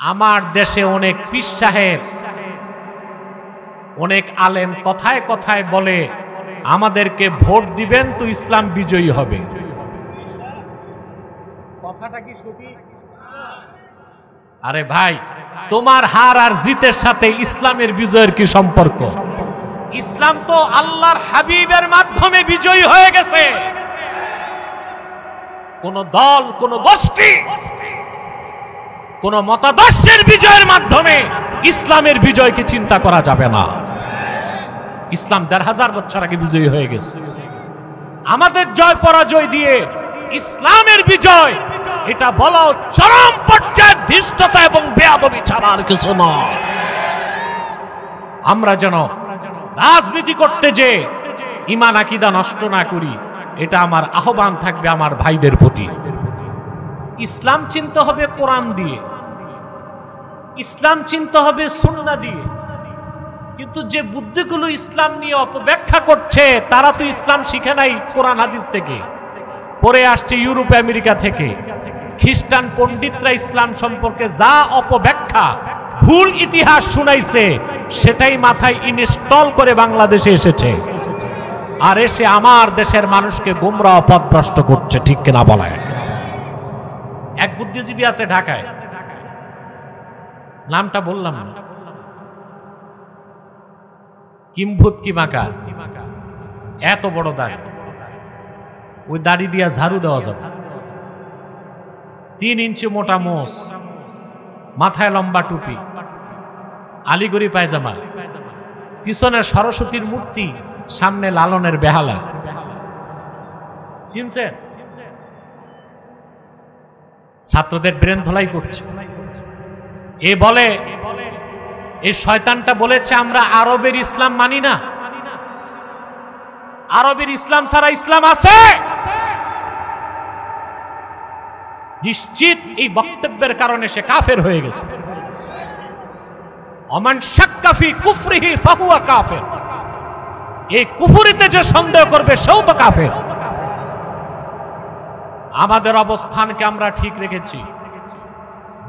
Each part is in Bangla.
আমার দেশে অনেক পীর সাহেব, অনেক আলেম কথায় কথায় বলে আমাদেরকে ভোট দিবেন তো ইসলাম বিজয়ী হবে। কথাটা কি সঠিক? আরে ভাই, তোমার হার আর জিতের সাথে ইসলামের বিজয়ের কি সম্পর্ক? ইসলাম তো আল্লাহর হাবিবের মাধ্যমে বিজয়ী হয়ে গেছে। কোন দল, কোন গোষ্ঠী, কোন মতাদর্শের বিজয়ের মাধ্যমে ইসলামের বিজয়কে চিন্তা করা যাবে না। ইসলাম ১৫০০ বছর আগে বিজয়ী হয়ে গেছে। আমাদের জয় পরাজয় দিয়ে ইসলামের বিজয়, এটা বলা চরম পর্যায়ের ধৃষ্টতা এবং বেয়াদবি ছাড়া আর কিছু নয়। আমরা যেন রাজনীতি করতে যে ঈমান আকীদা নষ্ট না করি, এটা আমার আহ্বান থাকবে আমার ভাইদের প্রতি। ইসলাম চিনতে হবে কোরআন দিয়ে, ইসলাম চিনতে হবে সুন্নাহ দিয়ে। কিন্তু যে বুদ্ধিগুলো ইসলাম নিয়ে অপব্যাখ্যা করছে, তারা তো ইসলাম শিখে নাই কোরআন হাদিস থেকে, পড়ে আসছে ইউরোপ আমেরিকা থেকে। খ্রিস্টান পণ্ডিতরা ইসলাম সম্পর্কে যা অপব্যাখ্যা, ভুল ইতিহাস শুনাইছে, সেটাই মাথায় ইনস্টল করে বাংলাদেশে এসেছে, আর এসে আমার দেশের মানুষকে গোমরাহ পথভ্রষ্ট করছে। ঠিক কিনা বলেন? এক বুদ্ধিজীবী আছে ঢাকায়, নামটা বললাম না, কিম্ভূত কিমাকা, এত বড় দাড়ি, ওই দাড়ি দিয়া ঝাড়ু দেওয়া যাবে। ৩ ইঞ্চি মোটা মোষ, মাথায় লম্বা টুপি, আলিগড়ি পায়জামা, পিছনে সরস্বতীর মূর্তি, সামনে লালনের বেহালা। চিনছেন? ছাত্রদের ব্রেন ধোলাই করছে। এ বলে, এই শয়তানটা বলেছে আমরা আরবের ইসলাম মানি না। আরবের ইসলাম ছাড়া ইসলাম আছে? নিশ্চিত এই বক্তব্যের কারণে সে কাফের হয়ে গেছে। ওমান শাক্কা ফি কুফরিহি ফাহুয়া কাফির। এই কুফরিতে যে সন্দেহ করবে সেও তো কাফের। আমাদের অবস্থানকে আমরা ঠিক রেখেছি।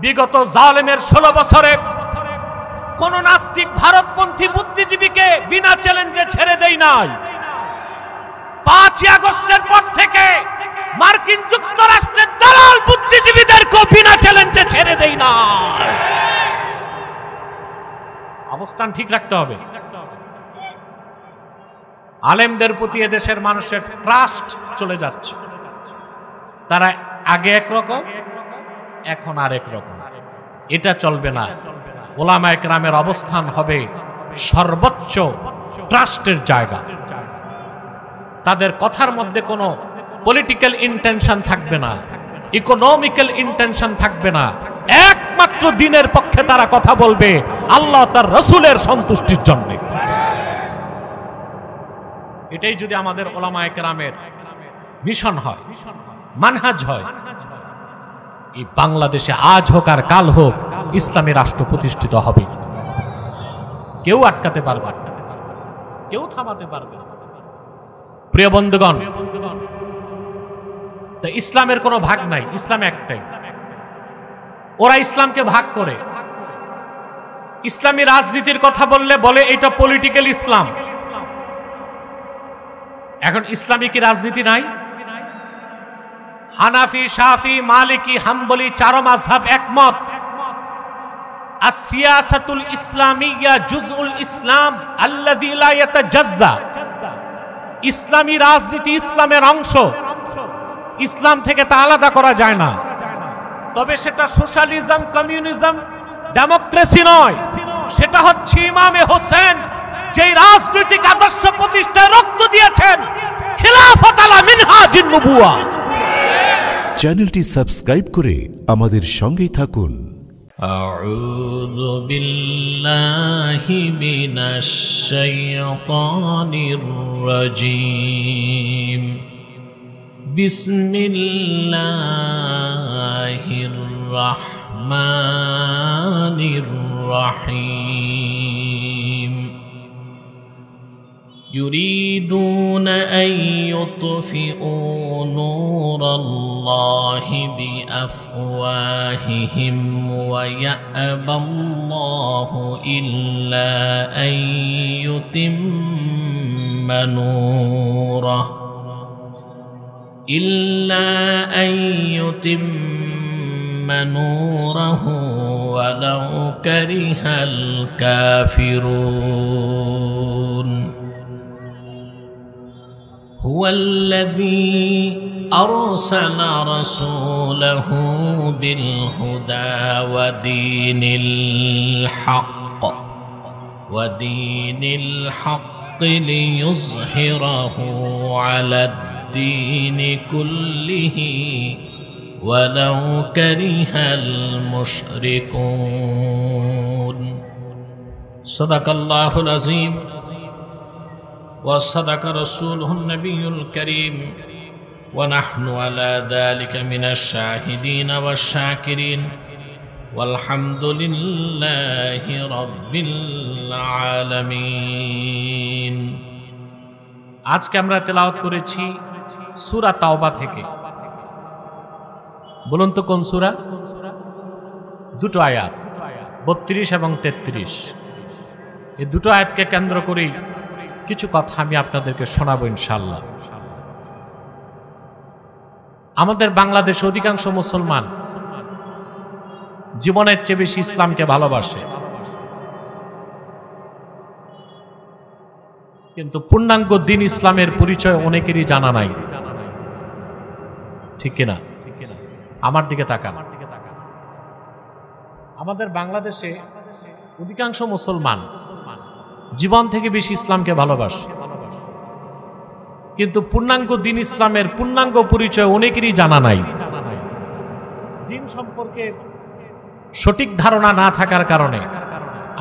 বিগত জালেমের 16 বছরে কোন নাস্তিক ভারতপন্থী বুদ্ধিজীবীকে বিনা চ্যালেঞ্জে ছেড়ে দেয় নাই। 5ই আগস্টের পর থেকে মার্কিন যুক্তরাষ্ট্রের দালাল বুদ্ধিজীবীদেরকে বিনা চ্যালেঞ্জে ছেড়ে দেয় না। অবস্থান ঠিক রাখতে হবে। আলেমদের প্রতি এদেশের মানুষের ট্রাস্ট চলে যাচ্ছে। তারা আগে একরকম, এখন আরেক রকম। এটা চলবে না। ওলামায়ে কেরামের অবস্থান হবে সর্বোচ্চ ট্রাস্টের জায়গা। তাদের কথার মধ্যে কোনো পলিটিক্যাল ইন্টেনশন থাকবে না, ইকোনমিক্যাল ইন্টেনশন থাকবে না। একমাত্র দ্বীনের পক্ষে তারা কথা বলবে, আল্লাহ তার রাসূলের সন্তুষ্টির জন্য। এটাই যদি আমাদের ওলামায়ে কেরামের মিশন হয়, মানহাজ হয়, এই বাংলাদেশে আজ হোক আর কাল হোক ইসলামী রাষ্ট্র প্রতিষ্ঠিত হবে। কেউ আটকাতে পারবে না, কেউ থামাতে পারবে না। প্রিয় বন্ধুগণ, তো ইসলামের কোনো ভাগ নাই, ইসলাম একটাই। ওরা ইসলামকে ভাগ করে। ইসলামী রাজনীতির কথা বললে বলে এটা পলিটিক্যাল ইসলাম। এখন ইসলামী কি রাজনীতি নাই? হানাফি, শাফি, মালিকি, হাম্বলি 4 মাযহাব একমত। আস-সিয়াসাতুল ইসলামিয়্যা জুজউল ইসলাম আল্লাযী লা ইয়াতাজাজ্জা। ইসলামী রাজনীতি ইসলামের অংশ, ইসলাম থেকে তা আলাদা করা যায় না। তবে সেটা সোশ্যালিজম, কমিউনিজম, ডেমোক্রেসি নয়, সেটা হচ্ছে ইমামে হোসেন যেই রাজনৈতিক আদর্শ প্রতিষ্ঠায় রক্ত দিয়েছেন, খিলাফত আলা মিনহাজিন নবুওয়া। চ্যানেলটি সাবস্ক্রাইব করে আমাদের সঙ্গেই থাকুন। আউযু বিল্লাহি মিনাশ শাইতানির রাজীম। বিসমিল্লাহির রাহমানির রাহিম। يريدون أن يطفئوا نور الله بأفواههم ويأبى الله إلا أن يتم نوره ولو كره الكافرون هو الذي أرسل رسوله بالهدى ودين الحق ليظهره على الدين كله ولو كره المشركون صدق الله العظيم وصدق رسوله النبي الكريم ونحن على ذلك من الشاهدين والشاكرين والحمد لله رب العالمين আজকে আমরা তেলাওয়াত করেছি সূরা তাওবা থেকে। বলুন তো কোন সূরা? দুটো আয়াত 32 এবং 33। এই দুটো আয়াতকে কেন্দ্র করেই কিছু কথা আমি আপনাদেরকে শোনাবো ইনশাআল্লাহ। আমাদের বাংলাদেশে অধিকাংশ মুসলমান জীবনের চেয়ে বেশি ইসলামকে ভালোবাসে, কিন্তু পূর্ণাঙ্গ দ্বীন ইসলামের পরিচয় অনেকেরই জানা নাই। ঠিক কিনা? আমার দিকে তাকান। আমাদের বাংলাদেশে অধিকাংশ মুসলমান জীবন থেকে বেশি ইসলামকে ভালোবাসে, কিন্তু পূর্ণাঙ্গ দ্বীন ইসলামের পূর্ণাঙ্গ পরিচয় অনেকেরই জানা নাই। দ্বীন সম্পর্কে সঠিক ধারণা না থাকার কারণে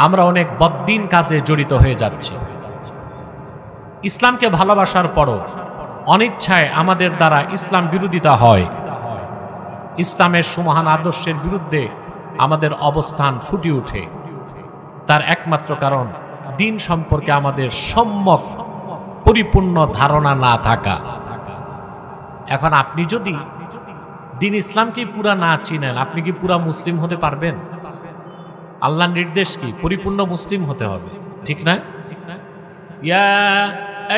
আমরা অনেক বদ্দীন কাজে জড়িত হয়ে যাচ্ছি। ইসলামকে ভালোবাসার পরও অনিচ্ছায় আমাদের দ্বারা ইসলাম বিরোধিতা হয়। ইসলামের সুমহান আদর্শের বিরুদ্ধে আমাদের অবস্থান ফুটে ওঠে। তার একমাত্র কারণ দ্বীন সম্পর্কে আমাদের সম্যক পরিপূর্ণ ধারণা না থাকা। এখন আপনি যদি দ্বীন ইসলামকে পুরা না চিনেন, আপনি কি পুরা মুসলিম হতে পারবেন? আল্লাহর নির্দেশ কি? পরিপূর্ণ মুসলিম হতে হবে, ঠিক না? ইয়া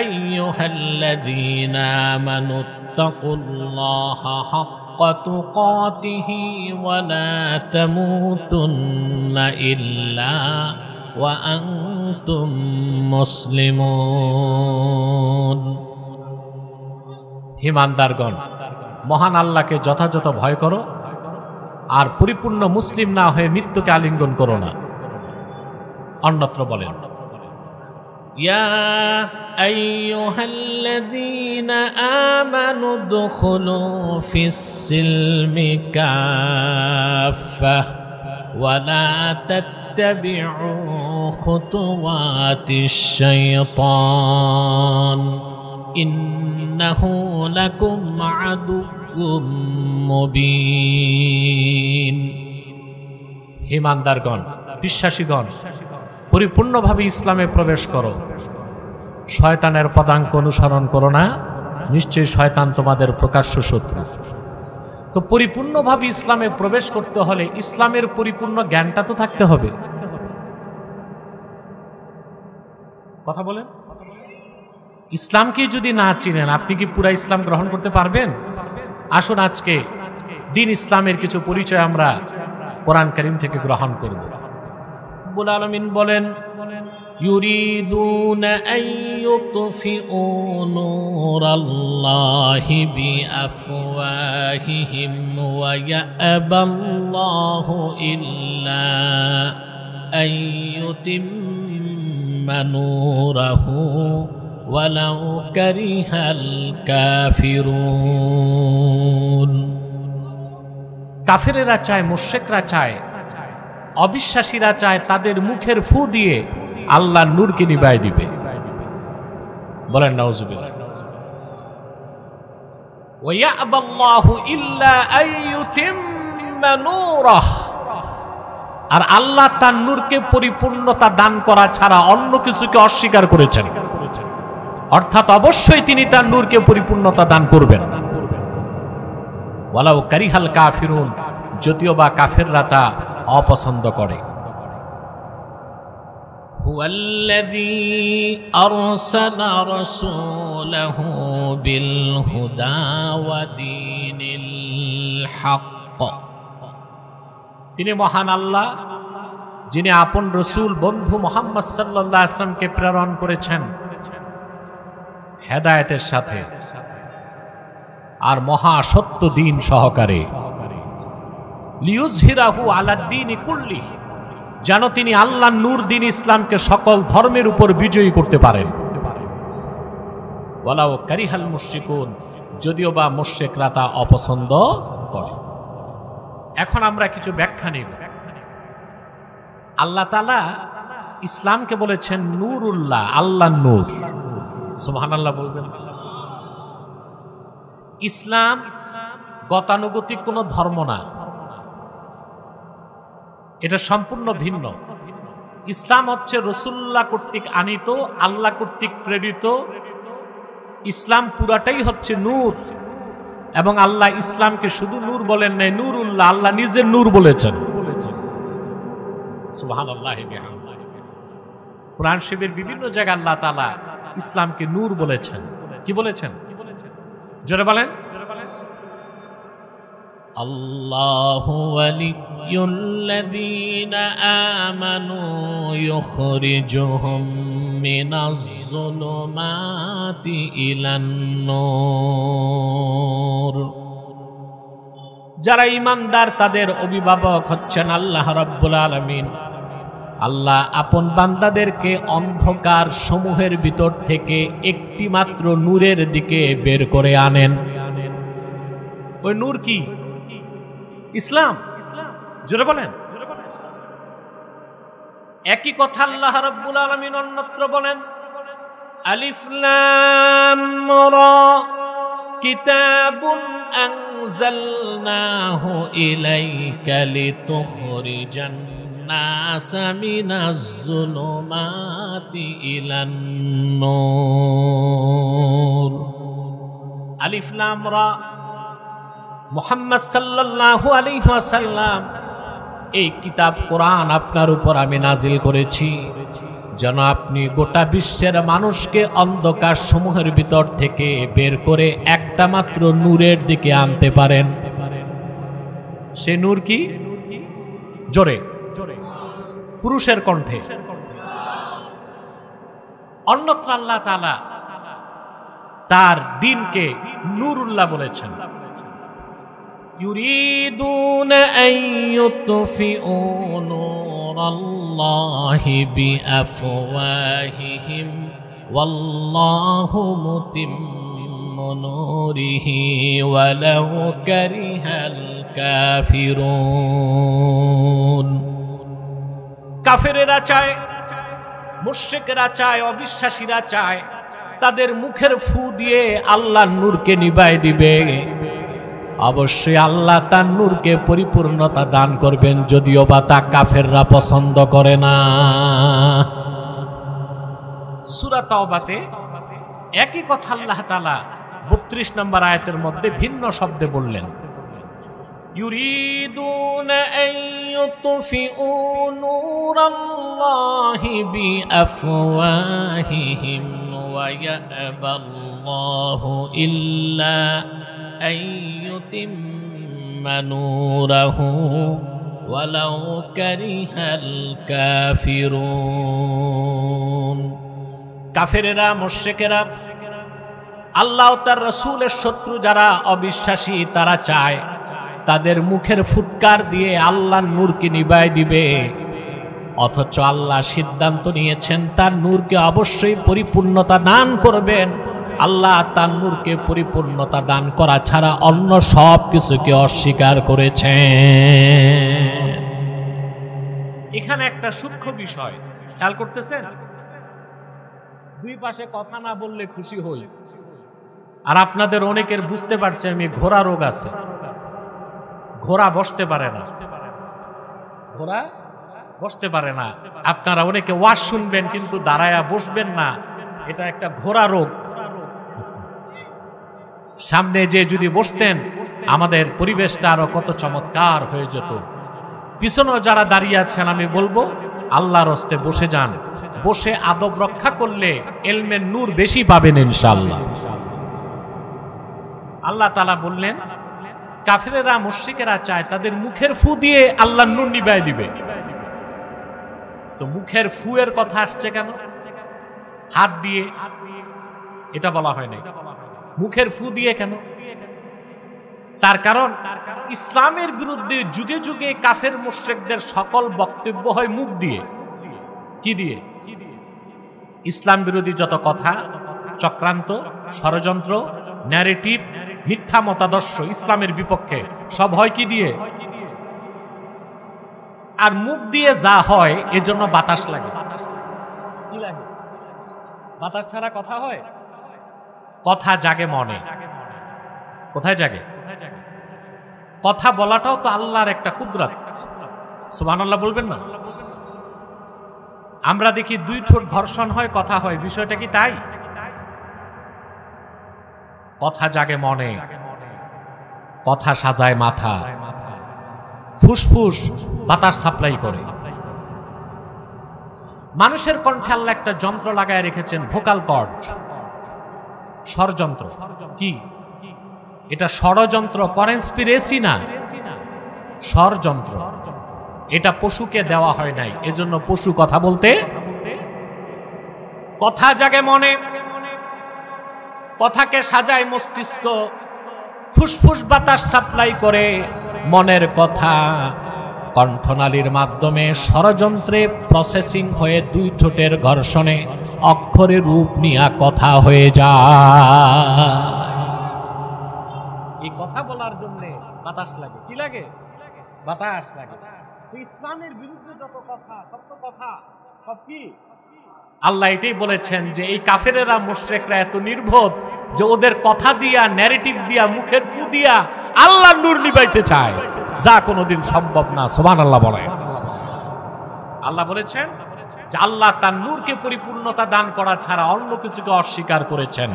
আইয়ুহাল্লাযীনা আমানুত্তাকুল্লাহা হাক্কা তুকাতিহি ওয়া লা তামুতুন্না ইল্লা ওয়া আনতুম মুসলিমুন। ঈমানদারগণ, মহান আল্লাহকে যথাযথ ভয় করো আর পরিপূর্ণ মুসলিম না হয়ে মৃত্যুকে আলিঙ্গন করো না। অন্যত্র বলেন, ইয়া আইয়ুহাল্লাযীনা আমানু দুখুলু ফিস-সিলমি কাফা ওয়া লা তাত্তাবিউ খুতুওয়াতিশ শাইতান ইন্নাহু লাকুম আদুউম মুবিন। ঈমানদারগণ, বিশ্বাসীগণ, পরিপূর্ণভাবে ইসলামে প্রবেশ করো, শয়তানের পদাঙ্ক অনুসরণ করো না, নিশ্চয়ই শয়তান তোমাদের প্রকাশ্য শত্রু। তো পরিপূর্ণভাবে ইসলামে প্রবেশ করতে হলে ইসলামের পরিপূর্ণ জ্ঞানটা তো থাকতে হবে। কথা বলেন, ইসলামকে যদি না চিনেন আপনি কি পুরা ইসলাম গ্রহণ করতে পারবেন? আসুন আজকে দ্বীন ইসলামের কিছু পরিচয় আমরা কোরআন কারীম থেকে গ্রহণ করব। রব্বুল আলামিন বলেন, ইউরিদুনা আন ইউতফিউ নূরাল্লাহি বিআফওয়াহিহিম ওয়া ইয়াবাল্লাহু ইল্লা আন ইউতিম্মা নূরাহু ওয়ালাউ কারিহাল কাফিরুন। কাফেরেরা চায়, মুশরিকরা চায়, অবিশ্বাসীরা চায় তাদের মুখের ফু দিয়ে আল্লাহর নূরকে নিভায় দিবে। বলেন নাউজুবিল্লাহ। ওয়া ইয়াবাল্লাহু ইল্লা আইয়ুতিম্মা নূরাহ। আর আল্লাহ তার নূরকে পরিপূর্ণতা দান করা ছাড়া অন্য কিছুকে অস্বীকার করেছেন। অর্থাৎ অবশ্যই তিনি তার নূরকে পরিপূর্ণতা দান করবেন। ওয়ালাউ কারিহাল কাফিরুন, যদিও বা কাফেররা তা অপছন্দ করে। হুয়াল্লাযী আরসালা রাসূলাহু বিল হুদা ওয়া দীনিল হক, তিনি মহান আল্লাহ যিনি আপন রসূল বন্ধু মুহাম্মদ সাল্লাল্লাহু আলাইহি ওয়াসাল্লামকে প্রেরণ করেছেন হেদায়েতের সাথে আর মহা সত্য দ্বীন সহকারে। লিয়ুযহিরাহু আলাদ-দীনি কুল্লিহি, যেন তিনি আল্লাহর নূর দ্বীন ইসলামকে সকল ধর্মের উপর বিজয়ী করতে পারেন। ওয়ালাউ কারিহাল মুশরিকুন, যদিও বা মুশরিকরা তা অপছন্দ করে। এখন আমরা কিছু ব্যাখ্যা নেব। আল্লাহ তাআলা ইসলামকে বলেছেন নূরুল্লাহ, আল্লাহর নূর। সুবহানাল্লাহ বলবেন। ইসলাম গতানুগতিক কোনো ধর্ম না, এটা সম্পূর্ণ ভিন্ন। ইসলাম হচ্ছে রাসূলুল্লাহ কর্তৃক আনিত, আল্লাহ কর্তৃক প্রেরিত। ইসলাম পুরাটাই হচ্ছে নূর, এবং আল্লাহ ইসলামকে শুধু নূর বলেন নাই, নূরুল্লাহ, আল্লাহ নিজের নূর বলেছেন। সুবহানাল্লাহ। কুরআন শরীফের বিভিন্ন জায়গায় আল্লাহ তাআলা ইসলামকে নূর বলেছেন। কি বলেছেন? জোরে বলেন। আল্লাহু ওয়ালিয়্যুল্লাযীনা আমানু ইউখরিজুহুম মিনাজ-যুলুমাতি ইলান-নূর, যারা ঈমানদার তাদের অভিভাবক হচ্ছেন আল্লাহ রাব্বুল আলামিন। আল্লাহ আপন বান্দাদেরকে অন্ধকার সমূহের ভিতর থেকে একটি মাত্র নূরের দিকে বের করে আনেন। ওই নূর কি? ইসলাম। জোরে বলেন। একই কথা আল্লাহ রাব্বুল আলামিন অন্যত্র বলেন, আলিফ লাম রা কিতাবুন আনজালনাহু ইলাইকা লিতুখরিজান নাসা মিনাজ-যুলুমাতি ইলান-নূর। আলিফ লাম রা, মুহাম্মদ সাল্লাল্লাহু আলাইহি ওয়াসাল্লাম, এই কিতাব কোরআন আপনার উপর আমি নাজিল করেছি যেন আপনি গোটা বিশ্বের মানুষকে অন্ধকার সমূহের ভিতর থেকে বের করে একটা মাত্র নূরের দিকে আনতে পারেন। সে নূর কি? জোরে পুরুষের কণ্ঠে। অন্যত্র আল্লাহ তাআলা তার দ্বীনকে নূরুল্লাহ বলেছেন। ইউরিদুনা আন ইউতফিউ নূরাল্লাহি বিআফওয়াহিহিম ওয়াল্লাহু মুতিম্মু নূরিহি ওয়ালাউ কারিহাল কাফিরুন। কাফেরেরা চায়, মুশরিকেরা চায়, অবিশ্বাসীরা চায় তাদের মুখের ফু দিয়ে আল্লাহর নূরকে নিভায় দিবে। অবশ্যই আল্লাহ তার নূরকে পরিপূর্ণতা দান করবেন, যদিও বা তা কাফেররা পছন্দ করে না। সূরা তাওবাতে একই কথা আল্লাহ তাআলা ৩২ নম্বর আয়াতের মধ্যে ভিন্ন শব্দে বললেন, ইউরিদুনা আন ইউতফিউ নূরাল্লাহি বিআফওয়াহিহিম ওয়া ইয়াবাল্লাহু ইল্লা আন ইউতিম্মা নূরাহু ওয়ালাউ কারিহাল কাফিরুন। কাফেরেরা, মুশরিকেরা, আল্লাহ ও তার রাসূলের শত্রু যারা অবিশ্বাসী, তারা চায় তাদের মুখের ফুৎকার দিয়ে আল্লাহর নূরকে নিভায় দিবে। অথচ আল্লাহ সিদ্ধান্ত নিয়েছেন তার নূরকে অবশ্যই পরিপূর্ণতা দান করবেন। আল্লাহ তার নূরকে পরিপূর্ণতা দান করা ছাড়া অন্য সব কিছুকে অস্বীকার করেছেন। এখানে একটা সূক্ষ্ম বিষয় খেয়াল করতেছেন, দুই পাশে কথা না বললে খুশি হই। আর আপনাদের অনেকের বুঝতে পারছে আমি ঘোড়া রোগ আছে, ঘোড়া বসতে পারে না, ঘোড়া বসতে পারে না। আপনারা অনেকে ওয়াজ শুনবেন কিন্তু দাঁড়ায়া বসবেন না, এটা একটা ঘোড়া রোগ। সামনে যে যদি বসতেন আমাদের পরিবেশটা আরো কত চমৎকার হয়ে যেত। পিছনেও যারা দাঁড়িয়ে আছেন আমি বলবো আল্লাহর হস্তে বসে যান, বসে আদব রক্ষা করলে এলমের নূর বেশি পাবেন ইনশাআল্লাহ। আল্লাহ তাআলা বললেন কাফিরেরা মুশরিকেরা চায় তাদের মুখের ফু দিয়ে আল্লাহর নূর নিভায় দিবে। তো মুখের ফু এর কথা আসছে কেন? হাত দিয়ে এটা বলা হয় নাই, মুখের ফু দিয়ে কেন? তার কারণ ইসলামের বিরুদ্ধে যুগে যুগে কাফের মুশরিকদের সকল বক্তব্য হয় মুখ দিয়ে। কি দিয়ে? ইসলাম বিরোধী যত কথা, চক্রান্ত, ষড়যন্ত্র, ন্যারেটিভ, মিথ্যা মতাদর্শ ইসলামের বিপক্ষে সব হয় কি দিয়ে? আর মুখ দিয়ে যা হয় এজন্য বাতাস লাগে। কি লাগে? বাতাস ছাড়া কথা হয়? কথা জাগে মনে। কোথায় জাগে? কথা বলাটাও তো আল্লাহর একটা কুদরত। সুবহানাল্লাহ বলবেন না? আমরা দেখি দুই ঠোঁট ঘর্ষণ হয়, কথা হয়, বিষয়টা কি তাই? কথা জাগে মনে, কথা সাজায় মাথা, ফুসফুস বাতাস সাপ্লাই করে। মানুষের কণ্ঠে আল্লাহ একটা যন্ত্র লাগায় রেখেছেন, ভোকাল কর্ড, ষড়যন্ত্র। কি এটা? ষড়যন্ত্র, কনস্পিরেসি না, ষড়যন্ত্র। এটা পশুকে দেওয়া হয় নাই, এজন্য পশু কথা বলতে। কথা জাগে মনে, কথাকে সাজায় মস্তিষ্ক, ফুসফুস বাতাস সাপ্লাই করে মনের কথা কণ্ঠনালীর মাধ্যমে ষড়যন্ত্রে প্রসেসিং হয়ে দুই ঠোঁটের ঘর্ষণে অক্ষরের রূপ নিয়ে কথা হয়ে যায়। এই কথা বলার জন্য বাতাস লাগে। কি লাগে? বাতাস লাগে। ইসলামের বিরুদ্ধে যত কথা, সত্য কথা সব কি? আল্লাহ এটাই বলেছেন যে এই কাফেরেরা মুশরিকরা এত নির্বোধ যে ওদের কথা দিয়া, ন্যারেটিভ দিয়া, মুখের ফু দিয়া আল্লাহর নূর নিভাইতে চায়, যা কোনোদিন সম্ভব না। সুবহানাল্লাহ বলেন। আল্লাহ বলেছেন যে আল্লাহ তার নূরকে পরিপূর্ণতা দান করা ছাড়া অন্য কিছুকে অস্বীকার করেছেন।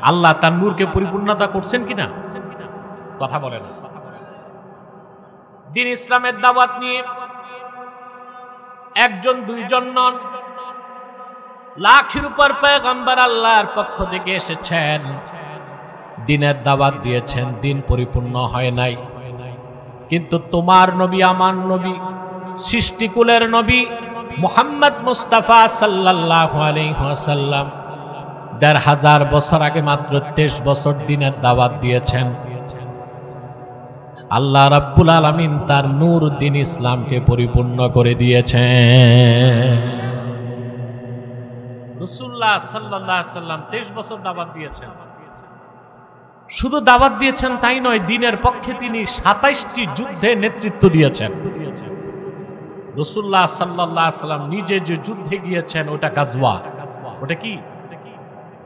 আল্লাহ তার নূরকে পরিপূর্ণতা করছেন কিনা? কথা বলেন। দ্বীন ইসলামের দাওয়াত নিয়ে একজন দুইজন নন, লাখের উপর পয়গম্বর আল্লাহর পক্ষ থেকে এসেছেন, দ্বীনের দাওয়াত দিয়েছেন, দ্বীন পরিপূর্ণ হয় নাই। কিন্তু তোমার নবী, আমার নবী, সৃষ্টিকুলের নবী মুহাম্মদ মুস্তাফা সাল্লাল্লাহু আলাইহি ওয়াসাল্লাম ১৫০০ বছর আগে মাত্র ২৩ বছর দ্বীনের দাওয়াত দিয়েছেন। আল্লাহ রাব্বুল আলামিন তার নূর দ্বীন ইসলামকে পরিপূর্ণ করে দিয়েছেন। রাসূলুল্লাহ সাল্লাল্লাহু আলাইহি ওয়াসাল্লাম ২৩ বছর দাওয়াত দিয়েছেন। শুধু দাওয়াত দিয়েছেন তাই নয়, দ্বীনের পক্ষে তিনি ২৭টি যুদ্ধে নেতৃত্ব দিয়েছেন। রাসূলুল্লাহ সাল্লাল্লাহু আলাইহি ওয়াসাল্লাম নিজে যে যুদ্ধে গিয়েছেন ওটা গাজওয়া। ওটা কি?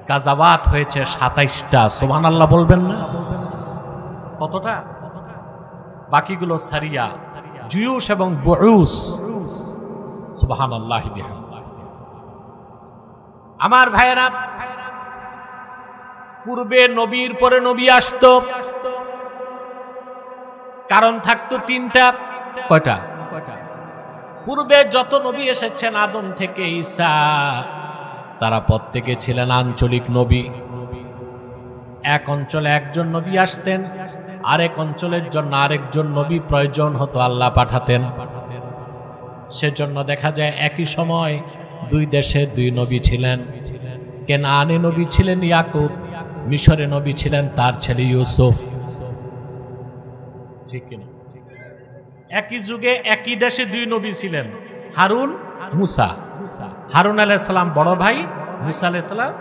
গাজাওয়াত হয়েছে ২৭টা। সুবহানাল্লাহ বলবেন না? কতটা? বাকিগুলো সারিয়া, জুয়ুশ এবং বুউস। সুবহানাল্লাহি বিহামদিহি। আমার ভাইয়েরা, পূর্বে নবীর পরে নবী আসতো, কারণ থাকতো তিনটা। কয়টা? পূর্বে যত নবী এসেছেন আদম থেকে ঈসা, তারা প্রত্যেকে ছিলেন আঞ্চলিক নবী। এক অঞ্চলে একজন নবী আসতেন, আরেক অঞ্চলের জন্য আরেকজন নবী প্রয়োজন হতো, আল্লাহ পাঠাতেন। সেজন্য দেখা যায় একই সময় দুই দেশে দুই নবী ছিলেন। কেনানে নবী ছিলেন ইয়াকুব, মিশরে নবী ছিলেন তার ছেলে ইউসুফ। ঠিক কিনা? একই যুগে একই দেশে দুই নবী ছিলেন, হারুন, মুসা। হারুন আলাইহিস সালাম বড় ভাই, মুসা আলাইহিস সালাম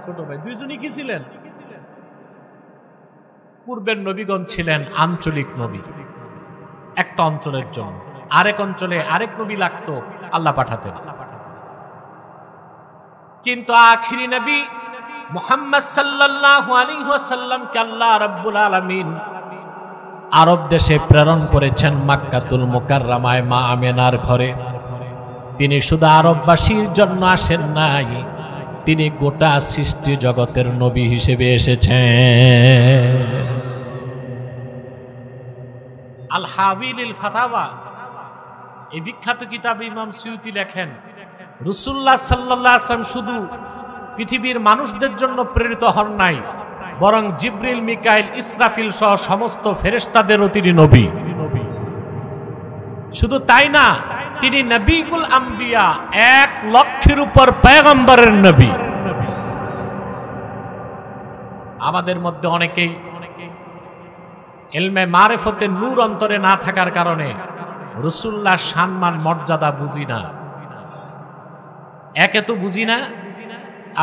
ছোট ভাই। দুইজনই কি ছিলেন? পূর্বের নবীগণ ছিলেন আঞ্চলিক নবী, একটা অঞ্চলের জন্য। আরেক অঞ্চলে আরেক নবী লাগতো, আল্লাহ পাঠাতেন। কিন্তু আখিরি নবী মুহাম্মদ সাল্লাল্লাহু আলাইহি ওয়াসাল্লামকে আল্লাহ রাব্বুল আলামিন আরব দেশে প্রেরণ করেছেন, মক্কাতুল মুকাররমায় মা আমেনার ঘরে। তিনি শুধু আরববাসীর জন্য আসেন নাই, তিনি গোটা সৃষ্টি জগতের নবী হিসেবে এসেছেন। আল হাবিলিল ফাতাওয়া এই বিখ্যাত কিতাবে ইমাম সুয়ুতি লেখেন, রাসূলুল্লাহ সাল্লাল্লাহু আলাইহি ওয়াসাল্লাম শুধু পৃথিবীর মানুষদের জন্য প্রেরিত হন নাই, বরং জিবরিল, মিকাইল, ইসরাফিল সহ সমস্ত ফেরেশতাদেরও তিনি নবী। শুধু তাই না, তিনি নবীকুল আম্বিয়া, 1 লক্ষের উপর পয়গম্বরের নবী। আমাদের মধ্যে অনেকেই ইলমে মারিফতে নূর অন্তরে না থাকার কারণে রাসূলুল্লাহর সম্মান মর্যাদা বুঝি না। একে তো বুঝি না,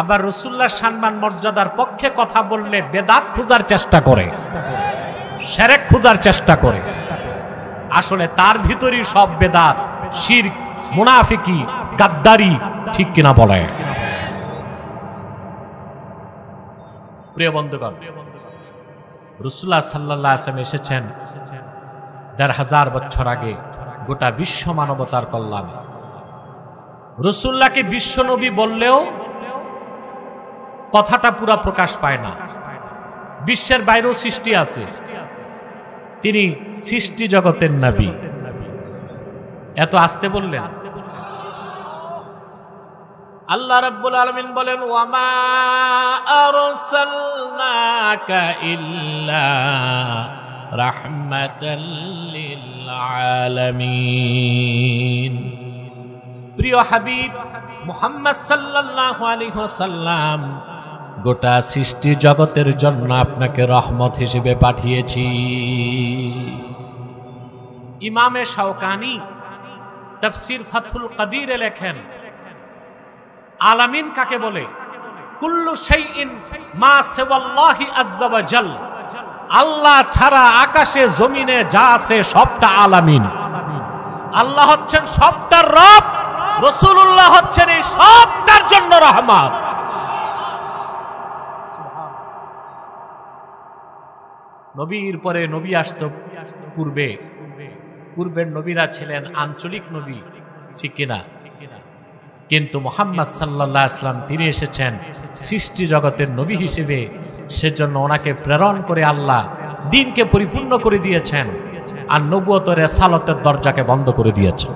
আবার রাসূলুল্লাহর সম্মান মর্যাদার পক্ষে কথা বললে বেদাত খোঁজার চেষ্টা করে, শিরক খোঁজার চেষ্টা করে। আসলে তার ভিতরই সব বেদাত, শিরক, মুনাফিকি, গাদ্দারি, ঠিক কিনা বলে? প্রিয় বন্ধুগণ, রাসূলুল্লাহ সাল্লাল্লাহু আলাইহি ওয়াসাল্লাম এসেছেন ১৫০০ বছর আগে গোটা বিশ্ব মানবতার কল্যাণে। রাসূলুল্লাহকে বিশ্বনবী বললেও কথাটা পুরা প্রকাশ পায় না। বিশ্বের বাইরেও সৃষ্টি আছে, তিনি সৃষ্টি জগতের নবী। এত আস্তে বললেন। আল্লাহ রাব্বুল আলামিন বলেন, ওয়ামা আরসালনাকা ইল্লা রাহমাতাল লিল আলামিন। প্রিয় হাবিব মুহাম্মদ সাল্লাল্লাহু আলাইহি ওয়াসাল্লাম, গোটা সৃষ্টি জগতের জন্য আপনাকে রহমত হিসেবে পাঠিয়েছি। ইমামে শাওকানি তাফসীর ফাথুল কাদিরে লেখেন, আলামিন কাকে বলে? কুল্লু শাইইন মা সিওয়াল্লাহি আযজা ওয়া জাল। আল্লাহ ছাড়া আকাশে জমিনে যা আছে সবটা আলামিন। আল্লাহ হচ্ছেন সবটার রব, রাসূলুল্লাহ হচ্ছেন এই সবটার জন্য রহমত। নবীর পরে নবী আসতো পূর্বের নবীরা ছিলেন আঞ্চলিক নবী, ঠিক কিনা? কিন্তু মুহাম্মদ সাল্লাল্লাহু আলাইহি ওয়াসাল্লাম তিনি এসেছেন সৃষ্টি জগতের নবী হিসেবে। সেজন্য ওনাকে প্রেরণ করে আল্লাহ দ্বীনকে পরিপূর্ণ করে দিয়েছেন, আর নবুয়ত রিসালাতের দরজাকে বন্ধ করে দিয়েছেন।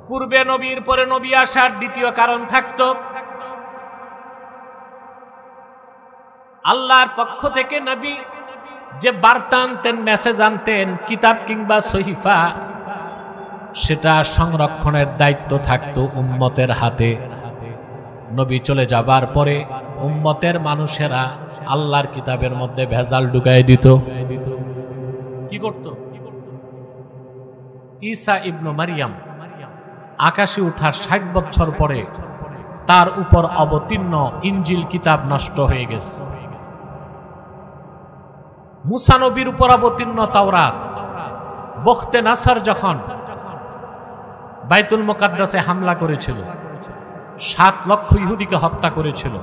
পূর্বে নবীর পরে নবী আসার দ্বিতীয় কারণ থাকতো, আল্লাহর পক্ষ থেকে নবী যে বার্তা আনতেন, মেসেজ আনতেন, কিতাব কিংবা সহিফা, সেটা সংরক্ষণের দায়িত্ব থাকতো উম্মতের হাতে। নবী চলে যাবার পরে উম্মতের মানুষেরা আল্লাহর কিতাবের মধ্যে ভেজাল ঢুকায় দিত। কি করত? ঈসা ইবনে মারিয়াম আকাশে ওঠার ৬০ বছর পরে তার উপর অবতীর্ণ ইনজিল কিতাব নষ্ট হয়ে গেছে। মুসা নবীর উপর অবতীর্ণ তাওরাত, বখতে নাসর যখন বাইতুল মুকাদ্দাসে হামলা করেছিল, ৭ লক্ষ ইহুদিকে হত্যা করেছিল।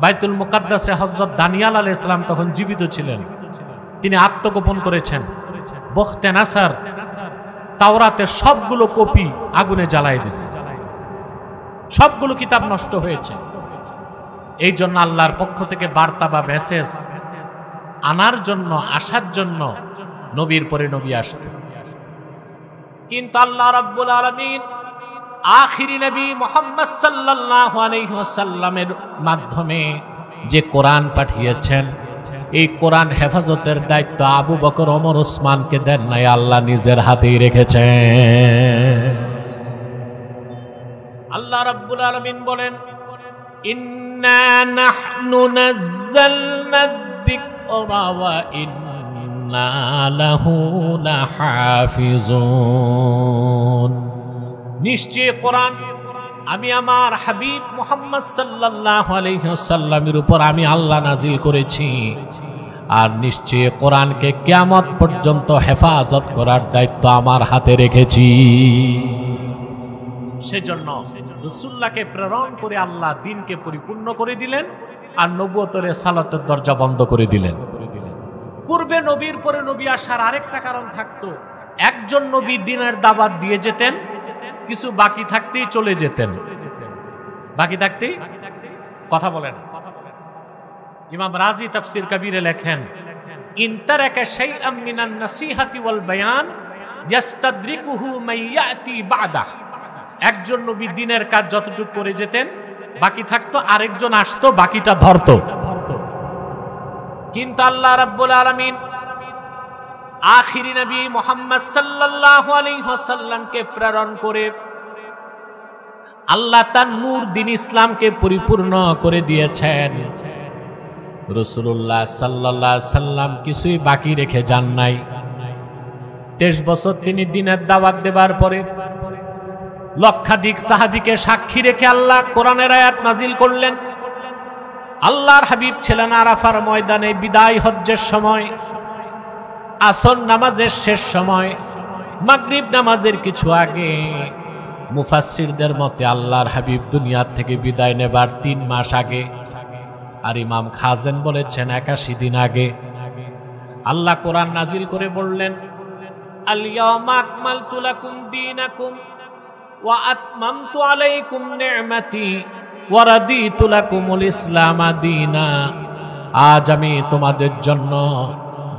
বাইতুল মুকাদ্দাসে হযরত দানিয়াল আলাইহিস সালাম তখন জীবিত ছিলেন, তিনি আত্মগোপন করেছেন। বখতে নাসর তাওরাতের সবগুলো কপি আগুনে জ্বালায় দিয়েছে, সবগুলো কিতাব নষ্ট হয়েছে। এই জন্য আল্লাহর পক্ষ থেকে বার্তা বা মেসেজ আনার জন্য, আসার জন্য নবীর পরে নবী আসত। কিন্তু আল্লাহ রাব্বুল আলামিন আখিরি নবী মুহাম্মদ সাল্লাল্লাহু আলাইহি ওয়াসাল্লামের মাধ্যমে যে কোরআন পাঠিয়েছেন, এই কোরআন হেফাজতের দায়িত্ব আবু বকর, ওমর, ওসমানকে দেন নাই, আল্লাহ নিজের হাতেই রেখেছেন। আল্লাহ রাব্বুল আলামিন বলেন, ইন্না নাহনু নাযালনা যিকরা ওয়া ইন্না লাহু লাহাফিজুন। নিশ্চয় কোরআন আমি আমার হাবিব মুহাম্মদ সাল্লাল্লাহু আলাইহি ওয়াসাল্লামের উপর আমি আল্লাহ নাজিল করেছি, আর নিশ্চয় কোরআনকে কিয়ামত পর্যন্ত হেফাজত করার দায়িত্ব আমার হাতে রেখেছি। সেজন্য রাসূলুল্লাহকে প্রেরণ করে আল্লাহ দ্বীনকে পরিপূর্ণ করে দিলেন, আর নবুয়তের রিসালাতের দরজা বন্ধ করে দিলেন। পূর্বে নবীর পরে নবী আসার আরেকটা কারণ থাকতো, একজন নবী দ্বীনের দাওয়াত দিয়ে যেতেন, কিছু বাকি থাকতেই চলে যেতেন। বাকি থাকতেই কথা বলেন। ইমাম রাজি তাফসির কবিরে লেখেন, ইন তারাকা শাইআম মিনান নাসিহাতি ওয়াল বায়ান ইয়াস্তাদরিকুহু মান ইয়াতি বা'দাহ। একজন নবী দ্বীনের কাজ যতটুকু করে যেতেন, বাকি থাকতো আরেকজন আসতো, বাকিটা ধরতো। কিন্তু আল্লাহ রাব্বুল আলামিন আখিরি নবী মুহাম্মদ সাল্লাল্লাহু আলাইহি ওয়াসাল্লামকে প্রেরণ করে আল্লাহ তার নূর দ্বীন ইসলামকে পরিপূর্ণ করে দিয়েছেন। রাসূলুল্লাহ সাল্লাল্লাহু আলাইহি সাল্লাম কিছুই বাকি রেখে যান নাই। 23 বছর তিনি দ্বীনের দাওয়াত দেবার পরে লক্ষাধিক সাহাবীকে সাক্ষী রেখে আল্লাহ কোরআনের আয়াত নাজিল করলেন। আল্লাহর হাবিব ছিলেন আরাফার ময়দানে বিদায় হজ্জের সময়, আসর নামাজের শেষ সময়, মাগরিব নামাজের কিছু আগে। মুফাসসিরদের মতে আল্লাহর হাবিব দুনিয়া থেকে বিদায় নেবার 3 মাস আগে, আর ইমাম খাজেন বলেছেন 81 দিন আগে। আল্লাহ কোরআন নাজিল করে বললেন, আল ইয়াওমা আকমালতু লাকুম দীনাকুম ওয়া আতমামতু আলাইকুম নি'মাতি ওয়া রাদিতু লাকুমুল ইসলাম দীনা। আজ আমি তোমাদের জন্য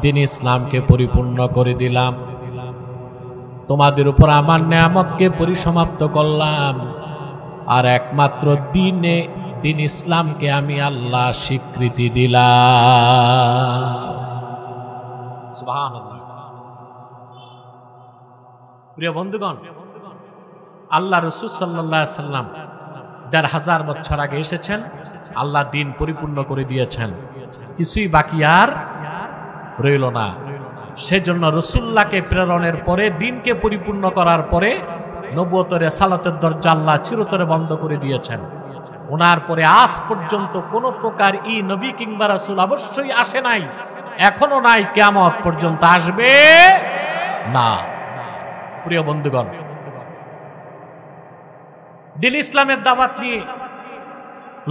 দ্বীন ইসলামকে পরিপূর্ণ করে দিলাম, তোমাদের উপর আমার নেয়ামতকে পরিসমাপ্ত করলাম, আর একমাত্র দ্বীন ইসলামকে আমি আল্লাহ স্বীকৃতি দিলাম। সুবহানাল্লাহ। প্রিয় বন্ধুগণ, আল্লাহ রাসূল সাল্লাল্লাহু আলাইহি সাল্লাম ১,৫০০ বছর আগে এসেছেন, আল্লাহ দ্বীন পরিপূর্ণ করে দিয়েছেন, কিছুই বাকি আর রইল না। সেজন্য রাসূলুল্লাহকে প্রেরণের পরে, দ্বীনকে পরিপূর্ণ করার পরে নবুয়তের রিসালাতের দরজা আল্লাহ চিরতরে বন্ধ করে দিয়েছেন। ওনার পরে আজ পর্যন্ত কোন প্রকার নবী কিংবা রাসূল অবশ্যই আসে নাই, এখনো নাই, কিয়ামত পর্যন্ত আসবে না। প্রিয় বন্ধুগণ, দ্বীন ইসলামের দাওয়াত নিয়ে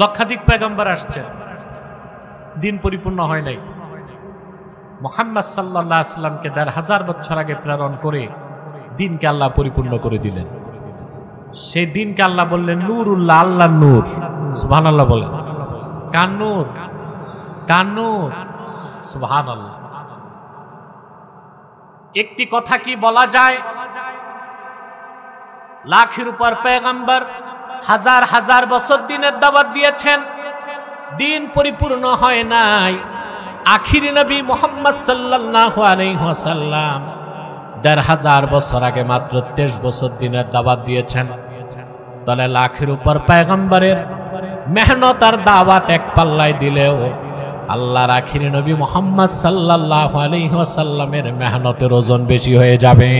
লক্ষাধিক পয়গম্বর আসছেন, দ্বীন পরিপূর্ণ হয় নাই। মুহাম্মদ সাল্লাল্লাহু আলাইহি সাল্লামকে ১,৫০০ বছর আগে প্রেরণ করে দ্বীনকে আল্লাহ পরিপূর্ণ করে দিলেন। সেই দ্বীনকে আল্লাহ বললেন নূরুল্লাহ, আল্লাহর নূর। সুবহানাল্লাহ বলেন, কার নূর? কার নূর? সুবহানাল্লাহ। একটি কথা কি বলা যায়, লাখের উপর পয়গম্বর হাজার হাজার বছর দ্বীনের দাওয়াত দিয়েছেন, দ্বীন পরিপূর্ণ হয় নাই। আখিরি নবী মুহাম্মদ সাল্লাল্লাহু আলাইহি ওয়াসাল্লাম ১,৫০০ বছর আগে মাত্র 23 বছর দ্বীনের দাওয়াত দিয়েছেন। তাহলে লাখের উপর পয়গম্বরের মেহনত আর দাওয়াত এক পাল্লায় দিলেও আল্লাহর আখিরি নবী মুহাম্মদ সাল্লাল্লাহু আলাইহি ওয়াসাল্লামের মেহনতের ওজন বেশি হয়ে যাবে।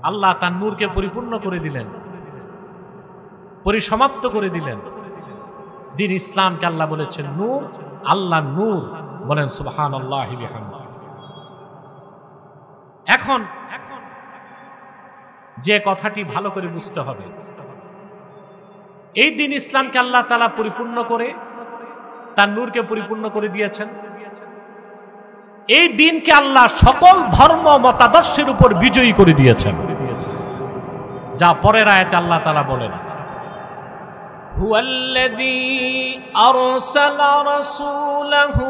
আল্লাহ তার নূরকে পরিপূর্ণ করে দিলেন, পরিসমাপ্ত করে দিলেন। দ্বীন ইসলামকে আল্লাহ বলেছেন নূর, আল্লাহ নূর। বলেন সুবহানাল্লাহি বিহামদিহি। এখন যে কথাটি ভালো করে বুঝতে হবে, এই দ্বীন ইসলামকে আল্লাহ তাআলা পরিপূর্ণ করে তার নূরকে পরিপূর্ণ করে দিয়েছেন। এই দ্বীনকে আল্লাহ সকল ধর্ম মতাদর্শের উপর বিজয়ী করে দিয়েছেন, যা পরের আয়াতে আল্লাহ তাআলা বলেন, হুয়াল্লাযী আরসালা রাসূলাহু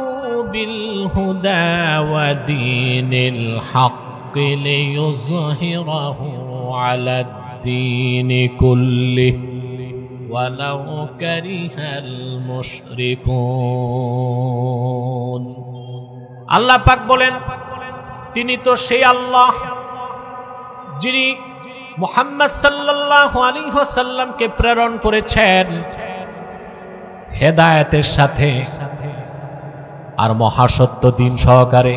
বিল হুদা ওয়া দীনিল হাক্কি লিইয়ুযহিরাহু আলাদ-দীনি কুল্লিহি ওয়ালাউ কারিহাল মুশরিকুন। আল্লাহ পাক বলেন, তিনি তো সেই আল্লাহ যিনি মুহাম্মদ সাল্লাল্লাহু আলাইহি ওয়াসাল্লামকে প্রেরণ করেছেন হেদায়েতের সাথে আর মহাসত্য দ্বীন সহকারে।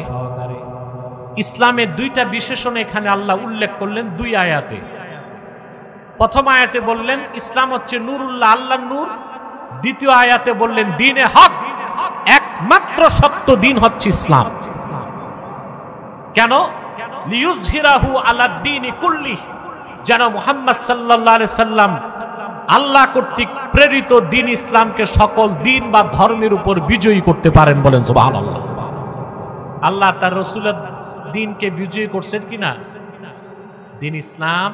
ইসলামের 2টা বিশেষণ এখানে আল্লাহ উল্লেখ করলেন 2 আয়াতে। প্রথম আয়াতে বললেন ইসলাম হচ্ছে নূরুল্লাহ, আল্লাহর নূর। দ্বিতীয় আয়াতে বললেন দ্বীনে হক, একমাত্র সত্য দ্বীন হচ্ছে ইসলাম। কেন? লিইয়ুযহিরাহু আলাদ-দীনি কুল্লিহি, যেন মুহাম্মদ সাল্লাল্লাহু আলাইহি সাল্লাম আল্লাহ কর্তৃক প্রেরিত দ্বীন ইসলামকে সকল দ্বীন বা ধর্মের উপর বিজয়ী করতে পারেন। বলেন সুবহানাল্লাহ। আল্লাহ তার রাসূলের দ্বীনকে বিজয়ী করছেন কিনা? দ্বীন ইসলাম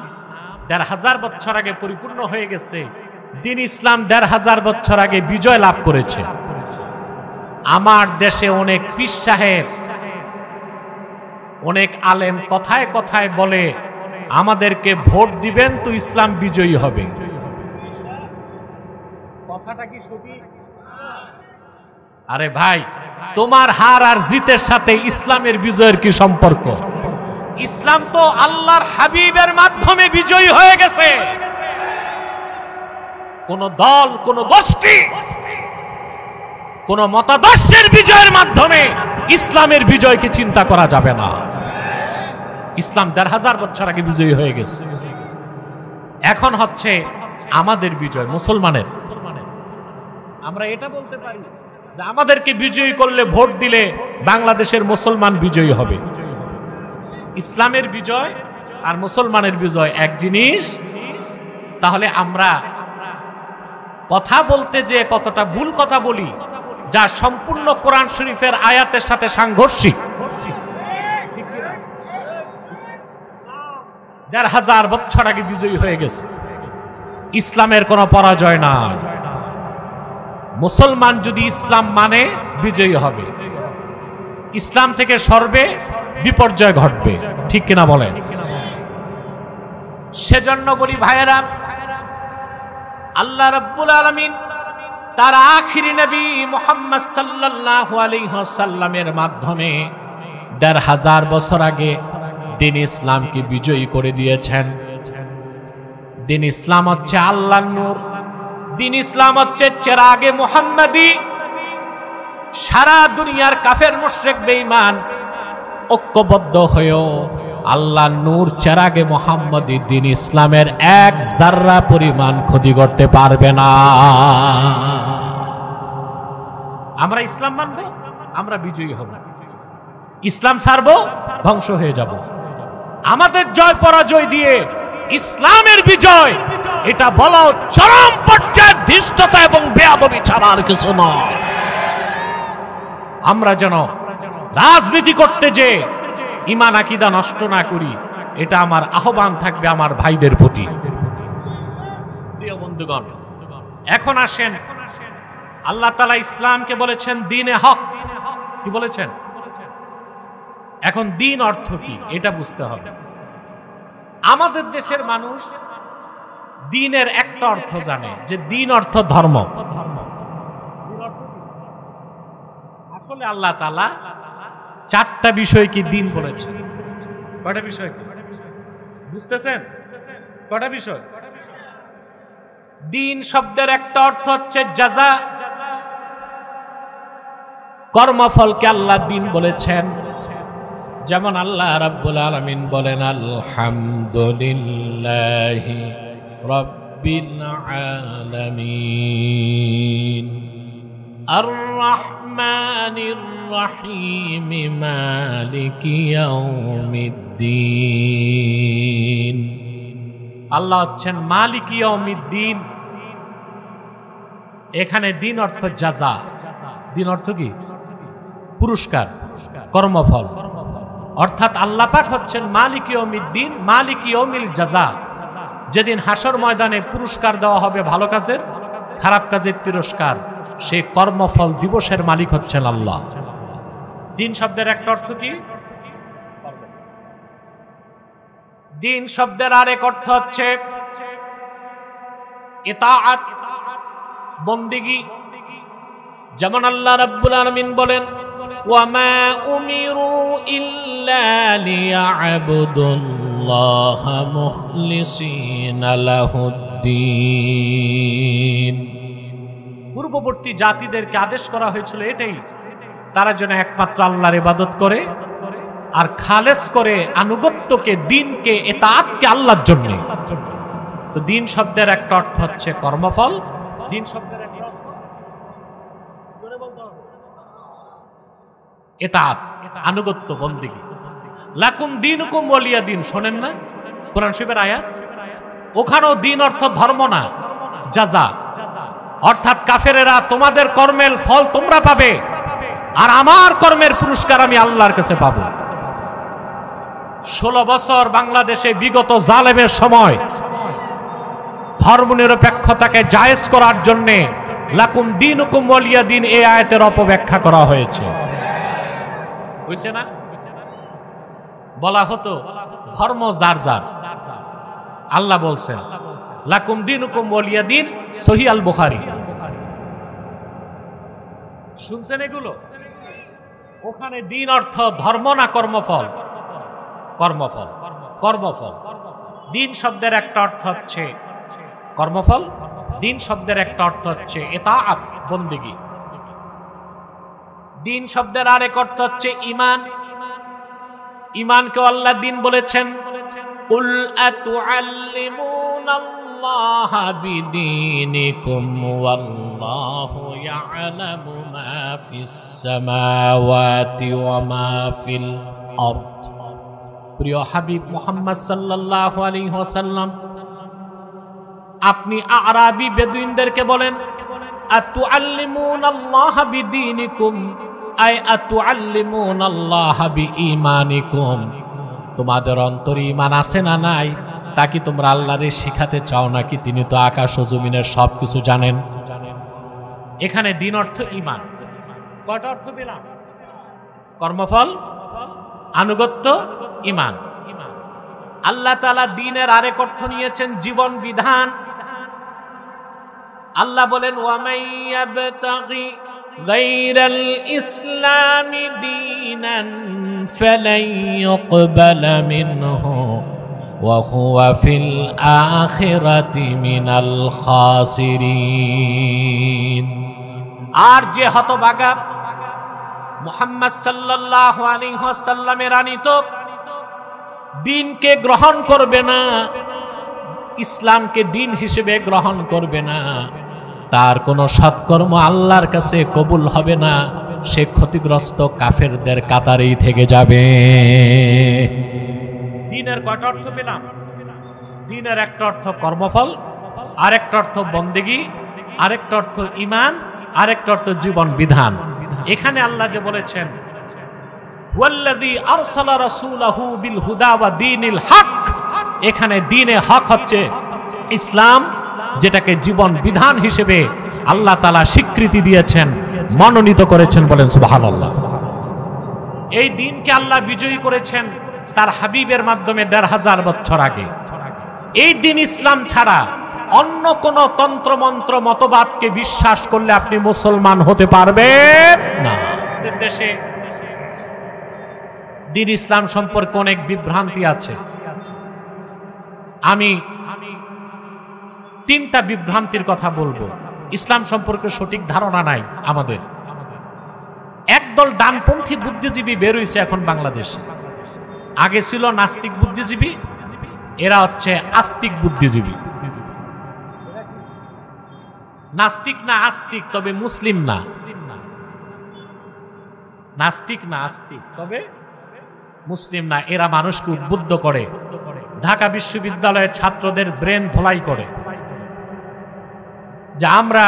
১৫০০ বছর আগে পরিপূর্ণ হয়ে গেছে। দিন ইসলাম ১৫০০ বছর আগে বিজয় লাভ করেছে। আমার দেশে অনেক পীর সাহেব, অনেক আলেম কথায় কথায় বলে আমাদেরকে ভোট দিবেন তো ইসলাম বিজয়ী হবে। কথাটা কি সঠিক? আরে ভাই, তোমার হার আর জিতের সাথে ইসলামের বিজয়ের কি সম্পর্ক? ইসলাম তো আল্লাহর হাবিবের মাধ্যমে বিজয়ী হয়ে গেছে। কোন দল, কোন গোষ্ঠী, কোন মতাদর্শের বিজয়ের মাধ্যমে ইসলামের বিজয়কে চিন্তা করা যাবে না। ইসলাম ১৫০০ বছর আগে বিজয়ী হয়ে গেছে। এখন হচ্ছে আমাদের বিজয়, মুসলমানের। আমরা এটা বলতে পারি যে আমাদেরকে বিজয়ী করলে, ভোট দিলে বাংলাদেশের মুসলমান বিজয়ী হবে। ইসলামের বিজয় আর মুসলমানের বিজয় এক জিনিস। তাহলে আমরা কথা বলতে যে কতটা ভুল কথা বলি, যা সম্পূর্ণ কোরআন শরীফের আয়াতের সাথে সাংঘর্ষিক। ১৫০০ বছর আগে বিজয়ী হয়ে গেছে। ইসলামের কোনো পরাজয় না। মুসলমান যদি ইসলাম মানে বিজয়ী হবে, ইসলাম থেকে সরবে বিপর্যয় ঘটবে। ঠিক কিনা বলেন? সেজন্য বলি ভাইয়েরা, আল্লাহ রাব্বুল আলামিন তার আখিরি নবী মুহাম্মদ সাল্লাল্লাহু আলাইহি ওয়াসাল্লামের মাধ্যমে ১৫০০ বছর আগে দিন ইসলামকে বিজয়ী করে দিয়েছেন। দিন ইসলাম হচ্ছে আল্লাহর নূর, দিন ইসলাম হচ্ছে চেরাগে মুহাম্মাদি। সারা দুনিয়ার কাফের মুশরিক বেঈমান ঐক্যবদ্ধ হয়েও আল্লাহর নূর চেরাগে মুহাম্মাদি দিন ইসলামের এক জাররা পরিমাণ ক্ষতি করতে পারবে না। আমরা ইসলাম মানব, আমরা বিজয়ী হব। ইসলাম ছাড়ব, ধ্বংস হয়ে যাব। আমাদের জয় পরাজয় দিয়ে ইসলামের বিজয়, এটা বলা চরম পর্যায়ের ধৃষ্টতা এবং বেয়াদবি ছাড়া আর কিছু নয়। আমরা যেন রাজনীতি করতে যে ঈমান আকীদা নষ্ট না করি, এটা আমার আহ্বান থাকবে আমার ভাইদের প্রতি। প্রিয় বন্ধুগণ, এখন আসেন, আল্লাহ তাআলা ইসলামকে বলেছেন দ্বীনে হক। কি বলেছেন? এখন দ্বীন অর্থ কি এটা বুঝতে হবে। আমাদের দেশের মানুষ দ্বীনের একটা অর্থ জানে, যে দ্বীন অর্থ ধর্ম। আসলে আল্লাহ তাআলা 4টা বিষয় কি দ্বীন বলেছেন। কয়টা বিষয় কি বুঝতেছেন? কয়টা বিষয়? দ্বীন শব্দের একটা অর্থ হচ্ছে জাযা, কর্মফলকে আল্লাহ দ্বীন বলেছেন। যেমন আল্লাহ রাব্বুল আলামিন বলেন, আলহামদুলিল্লাহি রাব্বিল আলামিন আর রহমানির রহিম মালিকি ইয়াউমিদ্দিন। আল্লাহ হচ্ছেন মালিকি ইয়াউমিদ্দিন। এখানে দ্বীন অর্থ জাযা। দ্বীন অর্থ কি? পুরস্কার, কর্মফল। অর্থাৎ আল্লাহ পাক হচ্ছেন মালিক ইয়াউমিদ্দিন, মালিক ইয়াউমিল জাযা। যেদিন হাসর ময়দানে পুরস্কার দেওয়া হবে ভালো কাজের, খারাপ কাজের তিরস্কার, সেই কর্মফল দিবসের মালিক হচ্ছেন আল্লাহ। দ্বীন শব্দের একটা অর্থ কি? দ্বীন শব্দের আরেক অর্থ হচ্ছে ইতাআত, বন্দেগী। যেমন আল্লাহ রাব্বুল আলামিন বলেন, وَمَا أُمِرُوا إِلَّا لِيَعْبُدُوا اللَّهَ مُخْلِصِينَ لَهُ الدِّينَ। পূর্ববর্তী জাতিদেরকে আদেশ করা হয়েছিল এটাই, তারা যেন একমাত্র আল্লাহর ইবাদত করে আর খালেস করে আনুগত্যকে, দ্বীনকে, ইতাআতকে আল্লাহর জন্য। তো দ্বীন শব্দের একটা অর্থ হচ্ছে কর্মফল। দ্বীন শব্দের একটা অর্থ ইতাআত, আনুগত্য, বন্দেগী। লাকুম দীনুকুম ওয়ালিয়া দীন, শোনেন না কোরআন শরীফের আয়াত? ওখানেও দ্বীন অর্থ ধর্ম না, জাযা। অর্থাৎ কাফেরেরা তোমাদের কর্মের ফল তোমরা পাবে, আর আমার কর্মের পুরস্কার আমি আল্লাহর কাছে পাব। 16 বছর বাংলাদেশে বিগত জালেমের সময় ধর্মনিরপেক্ষতাকে জায়েজ করার জন্যে লাকুম দীনুকুম ওয়ালিয়া দিন এই আয়াতের অপব্যাখ্যা করা হয়েছে। বুঝছে না? বলা হতো ধর্ম যার যার, আল্লাহ বলছেন লাকুম দীনুকুম ওয়ালিয়া দিন, সহিহ আল বুখারী। শুনছেন এগুলো? ওখানে দিন অর্থ ধর্ম না কর্মফল? কর্মফল, কর্মফল। দিন শব্দের একটা অর্থ হচ্ছে কর্মফল, দিন শব্দের একটা অর্থ হচ্ছে ইতাআত, বন্দেগী। দিন শব্দের আরেক অর্থ হচ্ছে ঈমান। ঈমানকে আল্লাহ দিন বলেছেন, কুল আতুআল্লিমুনাল্লাহা বিদীনিকুম ওয়াল্লাহু ইয়ালামু মা ফিস সামাওয়াতি ওয়া মা ফিল আরদ। প্রিয় হাবিব মুহাম্মদ সাল্লাল্লাহু আলাইহি ওয়াসাল্লাম, আপনি আরাবী বেদুইনদেরকে বলেন আতুআল্লিমুনাল্লাহা বিদীনিকুম, আই আতুআল্লিমুনাল্লাহা বিঈমানিকুম। তোমাদের অন্তরে ঈমান আছে না নাই, তা কি তোমরা আল্লাহরে শিখাতে চাও নাকি? তিনি তো আকাশ ও জমিনের সবকিছু জানেন। এখানে দিন অর্থ ঈমান। কয়টা অর্থ পেলাম? কর্মফল, আনুগত্য, ঈমান। আল্লাহ তাআলা দ্বীনের আরেক অর্থ নিয়েছেন জীবন বিধান। আল্লাহ বলেন ওয়ামাইয়াবতাগি গায়রাল ইসলামি দীনান ফালাই ইউকবালা মিনহু ওয়া হুয়া ফিল আখিরাতি মিনাল খাসিরিন। আর যে হতভাগা মুহাম্মদ সাল্লাল্লাহু আলাইহি ওয়াসাল্লামের আনিত দ্বীনকে গ্রহণ করবে না, ইসলামকে দ্বীন হিসেবে গ্রহণ করবে না, তার কোনো সৎকর্ম আল্লাহর কাছে কবুল হবে না, সে ক্ষতিগ্রস্ত কাফেরদের কাতারেই থেকে যাবে। দ্বীনের কয়টা অর্থ পেলাম? দ্বীনের একটা অর্থ কর্মফল, আরেকটা অর্থ বন্দেগী, আরেকটা অর্থ ঈমান, আরেকটা অর্থ জীবন বিধান। এখানে আল্লাহ যে বলেছেন ওয়াল্লাযী আরসালা রাসূলাহু বিল হুদা ওয়া দীনিল হক, এখানে দ্বীনে হক হচ্ছে ইসলাম, যেটাকে জীবন বিধান হিসেবে আল্লাহ তাআলা স্বীকৃতি দিয়েছেন, মনোনীত করেছেন। বলেন সুবহানাল্লাহ। এই দ্বীনকে আল্লাহ বিজয়ী করেছেন তার হাবিবের মাধ্যমে ১৫০০ বছর আগে। এই দ্বীন ইসলাম ছাড়া অন্য কোন তন্ত্রমন্ত্র মতবাদকে বিশ্বাস করলে আপনি মুসলমান হতে পারবেন না। দেশে দ্বীন ইসলাম সম্পর্কে অনেক বিভ্রান্তি আছে। আমি ৩টা বিভ্রান্তির কথা বলবো। ইসলাম সম্পর্কে সঠিক ধারণা নাই আমাদের। একদল ডানপন্থী বুদ্ধিজীবী বের হইছে এখন বাংলাদেশে। আগে ছিল নাস্তিক বুদ্ধিজীবী, এরা হচ্ছে আস্তিক বুদ্ধিজীবী। নাস্তিক না আস্তিক, তবে মুসলিম না। নাস্তিক না আস্তিক, তবে মুসলিম না। এরা মানুষকে উদ্বুদ্ধ করে, ঢাকা বিশ্ববিদ্যালয়ের ছাত্রদের ব্রেন ধোলাই করে যে আমরা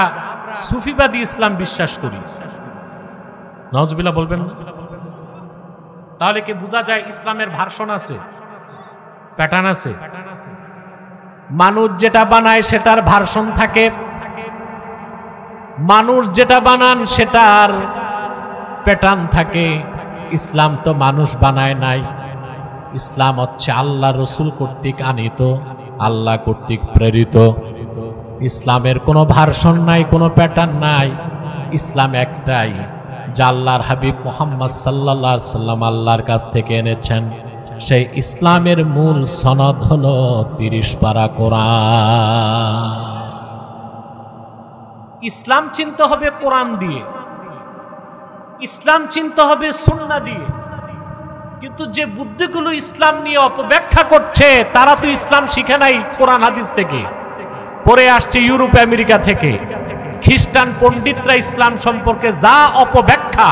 সুফিবাদী ইসলাম বিশ্বাস করি। নাউজুবিল্লাহ বলবেন। তাহলে কি বোঝা যায় ইসলামের ভার্সন আছে, প্যাটার্ন আছে? মানুষ যেটা বানায় সেটার ভার্সন থাকে, মানুষ যেটা বানান সেটার প্যাটার্ন থাকে। ইসলাম তো মানুষ বানায় নাই, ইসলাম হচ্ছে আল্লাহ রসুল কর্তৃক আনিত, আল্লাহ কর্তৃক প্রেরিত। ইসলামের কোনো ভার্সন নাই, কোনো প্যাটার্ন নাই। ইসলাম একটাই, যা আল্লাহর হাবিব মুহাম্মদ সাল্লাল্লাহু আলাইহি সাল্লাম আল্লাহর কাছ থেকে এনেছেন। সেই ইসলামের মূল সনদ হলো ৩০ পারা কোরআন। ইসলাম চিনতে হবে কোরআন দিয়ে, ইসলাম চিনতে হবে সুন্নাহ দিয়ে। কিন্তু যে বুদ্ধিগুলো ইসলাম নিয়ে অপব্যাখ্যা করছে, তারা তো ইসলাম শিখে নাই কোরআন হাদিস থেকে, পড়ে আসছে ইউরোপ আমেরিকা থেকে। খ্রিস্টান পণ্ডিতরা ইসলাম সম্পর্কে যা অপব্যাখ্যা,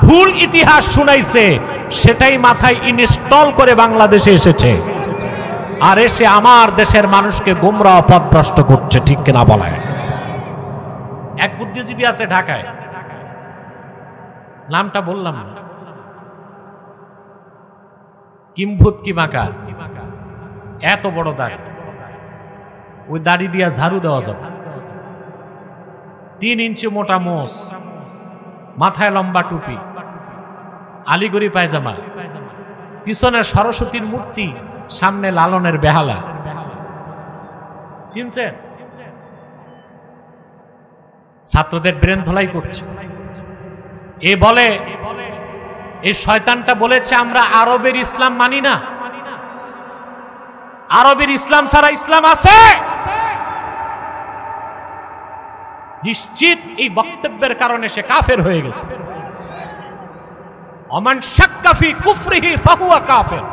ভুল ইতিহাস শুনাইছে, সেটাই মাথায় ইনস্টল করে বাংলাদেশে এসেছে, আর এসে আমার দেশের মানুষকে গোমরাহ পথভ্রষ্ট করছে। ঠিক কিনা বলেন? এক বুদ্ধিজীবী আছে ঢাকায়, নামটা বললাম না, কিম্ভূত কি মাকার, এত বড় দাগ। ওই দাড়ি দিয়া ঝাড়ু দেওয়া যাবে। 3 ইঞ্চি মোটা মোষ, মাথায় লম্বা টুপি, আলিগড়ি পায়জামা, পিছনে সরস্বতীর মূর্তি, সামনে লালনের বেহালা। চিনছেন? ছাত্রদের ব্রেন ধোলাই করছে। এ বলে, এই শয়তানটা বলেছে আমরা আরবের ইসলাম মানি না। আরবের ইসলাম ছাড়া ইসলাম আছে? নিশ্চিত এই বক্তব্যের কারণে সে কাফের হয়ে গেছে। ওমান শাক্কা ফি কুফরিহি ফাহুয়া কাফির।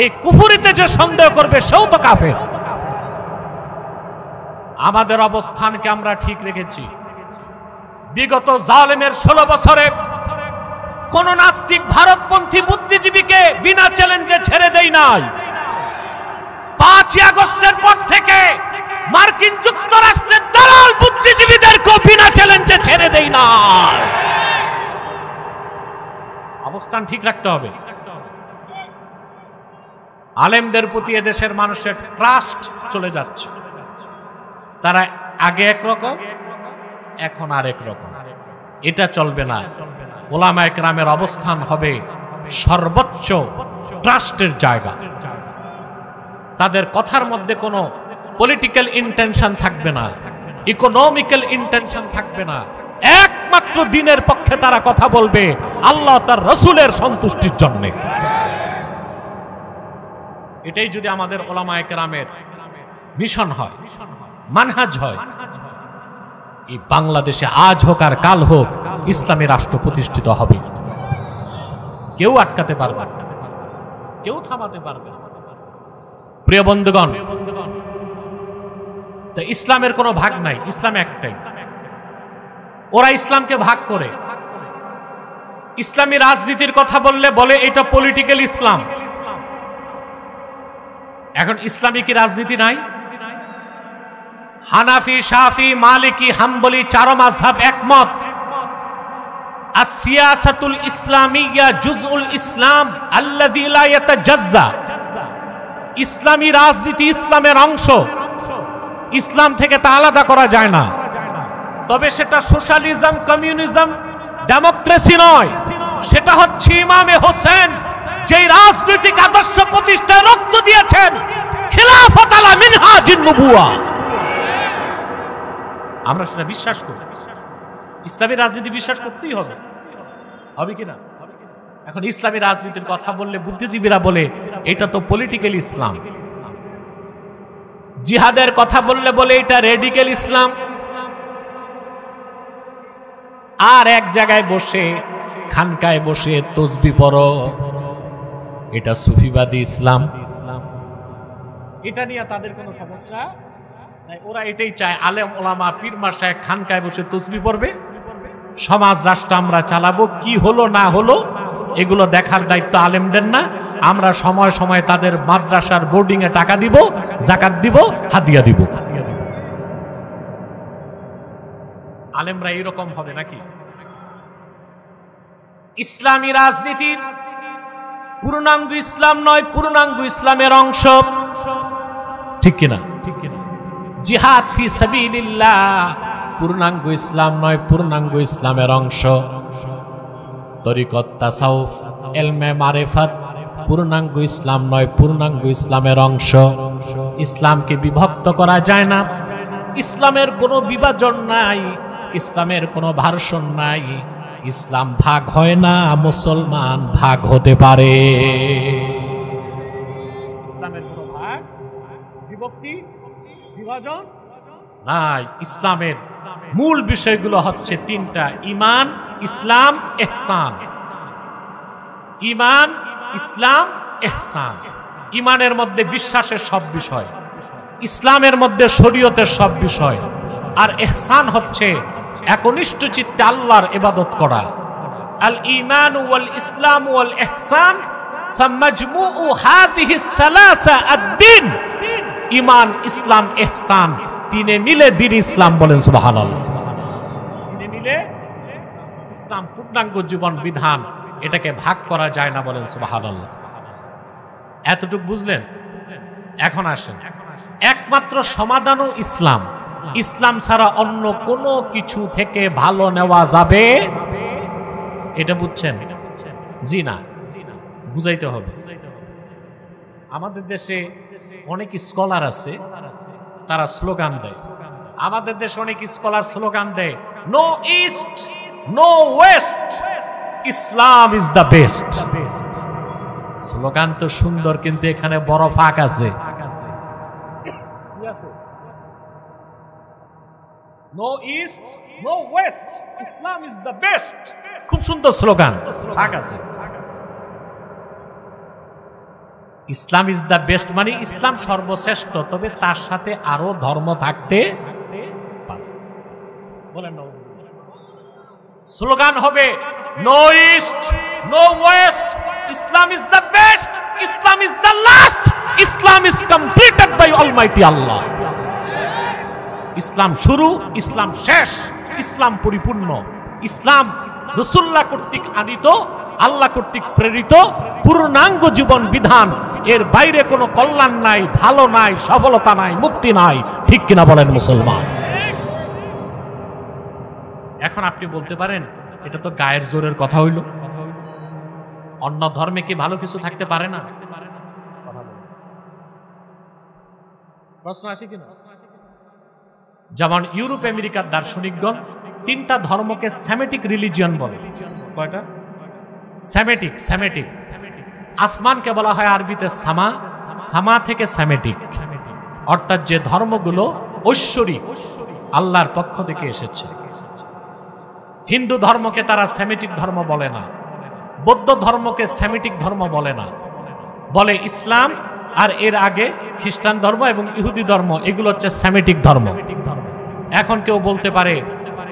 এই কুফরিতে যে সন্দেহ করবে সেও তো কাফের। আমাদের অবস্থানকে আমরা ঠিক রেখেছি। বিগত জালেমের 16 বছরে কোন নাস্তিক ভারতপন্থী বুদ্ধিজীবীকে বিনা চ্যালেঞ্জে ছেড়ে দেই নাই। 5ই আগস্টের পর থেকে মার্কিন যুক্তরাষ্ট্রের দালাল বুদ্ধিজীবীদেরকে বিনা চ্যালেঞ্জে ছেড়ে দেই না। অবস্থান ঠিক রাখতে হবে। আলেমদের প্রতি এদেশের মানুষের ট্রাস্ট চলে যাচ্ছে। তারা আগে একরকম, এখন আরেক রকম। এটা চলবে না। ওলামায়ে কেরামের অবস্থান হবে সর্বোচ্চ ট্রাস্টের জায়গা। তাদের কথার মধ্যে কোনো পলিটিক্যাল ইন্টেনশন থাকবে না, ইকোনমিক্যাল ইন্টেনশন থাকবে না। একমাত্র দিনের পক্ষে তারা কথা বলবে, আল্লাহ তার রাসূলের সন্তুষ্টির জন্য। এটাই যদি আমাদের ওলামায়ে কেরামের মিশন হয়, মানহাজ হয়, এই বাংলাদেশে আজ হোক আর কাল হোক ইসলামী রাষ্ট্র প্রতিষ্ঠিত হবে। কেউ আটকাতে পারবে না, কেউ থামাতে পারবে না। প্রিয় বন্ধুগণ, তো ইসলামের কোনো ভাগ নাই, ইসলাম একটাই। ওরা ইসলামকে ভাগ করে ইসলামী রাজনীতির কথা বললে বলে এটা পলিটিক্যাল ইসলাম। এখন ইসলামী কি রাজনীতি নাই? হানাফি, শাফি, মালিকি, হাম্বলি 4 মাযহাব একমত। আস-সিয়াসাতুল ইসলামিয়্যা জুজউল ইসলাম আল্লাযী লা ইয়াতাজাজ্জা। ইসলামী রাজনীতি ইসলামের অংশ, ইসলাম থেকে তা আলাদা করা যায় না। তবে সেটা সোশ্যালিজম, কমিউনিজম, ডেমোক্রেসি নয়, সেটা হচ্ছে ইমামে হোসেন যেই রাজনৈতিক আদর্শ প্রতিষ্ঠায় রক্ত দিয়েছেন, খিলাফত আলা মিনহাজিন নবুওয়া। আমরা সেটা বিশ্বাস করি। ইসলামী রাজনীতি বিশ্বাস করতেই হবে, হবে কিনা? এখন ইসলামী রাজনীতির কথা বললে বুদ্ধিজীবীরা বলে এটা তো পলিটিক্যাল ইসলাম। জিহাদের কথা বললে বলে এটা রেডিক্যাল ইসলাম। আর এক জায়গায় বসে, খানকায় বসে তসবিহ পড়ো, এটা সুফিবাদী ইসলাম। এটা নিয়ে তাদের কোনো সমস্যা নাই। ওরা এটাই চায়, আলেম ওলামা পীর মাশায়েখ খানকায় বসে তসবিহ পড়বে, সমাজ রাষ্ট্র আমরা চালাবো। কি হলো না হলো এগুলো দেখার দায়িত্ব আলেমদের না। আমরা সময় সময় তাদের মাদ্রাসার বোর্ডিং এ টাকা দিব, যাকাত দিব, হাদিয়া দিব। আলেমরা এরকম হবে নাকি? ইসলামী রাজনীতি পূর্ণাঙ্গ ইসলাম নয়, পূর্ণাঙ্গ ইসলামের অংশ। ঠিক কিনা? জিহাদ ফি সাবিলিল্লাহ পূর্ণাঙ্গ ইসলাম নয়, পূর্ণাঙ্গ ইসলামের অংশ। তরিকত, তাসাউফ, ইলমে মারিফাত পূর্ণাঙ্গ ইসলাম নয়, পূর্ণাঙ্গ ইসলামের অংশ। ইসলামকে বিভক্ত করা যায় না। ইসলামের কোনো বিভাজন নাই, ইসলামের কোনো ভার্সন নাই। ইসলাম ভাগ হয় না, মুসলমান ভাগ হতে পারে। ইসলামের কোনো ভাগ, বিভক্তি, বিভাজন নাই। ইসলামের মূল বিষয়গুলো হচ্ছে 3টা: ঈমান, ইসলাম, ইহসান। ঈমান, ইসলাম, ইহসান। ঈমানের মধ্যে বিশ্বাসের সব বিষয়, ইসলামের মধ্যে শরীয়তের সব বিষয়, আর ইহসান হচ্ছে একনিষ্ঠ চিত্তে আল্লাহর ইবাদত করা। আল ঈমান ওয়াল ইসলাম ওয়াল ইহসান ফামাজমুউ হাযিহি সালাসা আদ-দ্বীন। ঈমান, ইসলাম, ইহসান তিনে মিলে দ্বীন ইসলাম। বলেন সুবহানাল্লাহ। তিনে মিলে ইসলাম পূর্ণাঙ্গ জীবন বিধান, এটাকে ভাগ করা যায় না। বলেন সুবহানাল্লাহ। এতটুকু বুঝলেন? এখন আসেন একমাত্র সমাধানও ইসলাম। ইসলাম ছাড়া অন্য কোনো কিছু থেকে ভালো নেওয়া যাবে, এটা বুঝছেন? জি না, বুঝাইতে হবে। আমাদের দেশে অনেক স্কলার আছে, তারা স্লোগান দেয়। আমাদের দেশে অনেক স্কলার স্লোগান দেয়, no east no west, Islam is the best. Slogan তো সুন্দর, কিন্তু এখানে বড় ফাঁক আছে। No east no west, Islam is the best, খুব সুন্দর স্লোগান, ফাঁক আছে। ইসলাম ইজ দ্য বেস্ট মানে ইসলাম সর্বশ্রেষ্ঠ, তবে তার সাথে আরো ধর্ম থাকতে পারে। বলেন না, স্লোগান হবে no east no west, Islam is the best, Islam is the last, Islam is completed by almighty Allah. ইসলাম শুরু, ইসলাম শেষ, ইসলাম পরিপূর্ণ। ইসলাম রাসূলুল্লাহ কর্তৃক আনিত, আল্লাহ কর্তৃক প্রেরিত পূর্ণাঙ্গ জীবন বিধান। এর বাইরে কোনো কল্যাণ নাই, ভালো নাই, সফলতা নাই, মুক্তি নাই। ঠিক কিনা বলেন মুসলমান? এখন আপনি বলতে পারেন এটা তো গায়ের জোরের কথা হইল, অন্য ধর্মে কি ভালো কিছু থাকতে পারে না? প্রশ্ন আসে কিনা? যেমন ইউরোপ আমেরিকার দার্শনিকগণ তিনটা ধর্মকে সেমেটিক রিলিজিয়ন বলে। কয়টা? সেমেটিক। সেমেটিক আসমানকে বলা হয় আরবিতে সামা, সামা থেকে সেমেটিক, অর্থাৎ যে ধর্মগুলো ঐশ্বরিক, আল্লাহর পক্ষ থেকে এসেছে। হিন্দু ধর্মকে তারা সেমেটিক ধর্ম বলে না, বৌদ্ধ ধর্মকে সেমেটিক ধর্ম বলে না, বলে ইসলাম, আর এর আগে খ্রিস্টান ধর্ম এবং ইহুদি ধর্ম, এগুলো হচ্ছে সেমেটিক ধর্ম। এখন কেউ বলতে পারে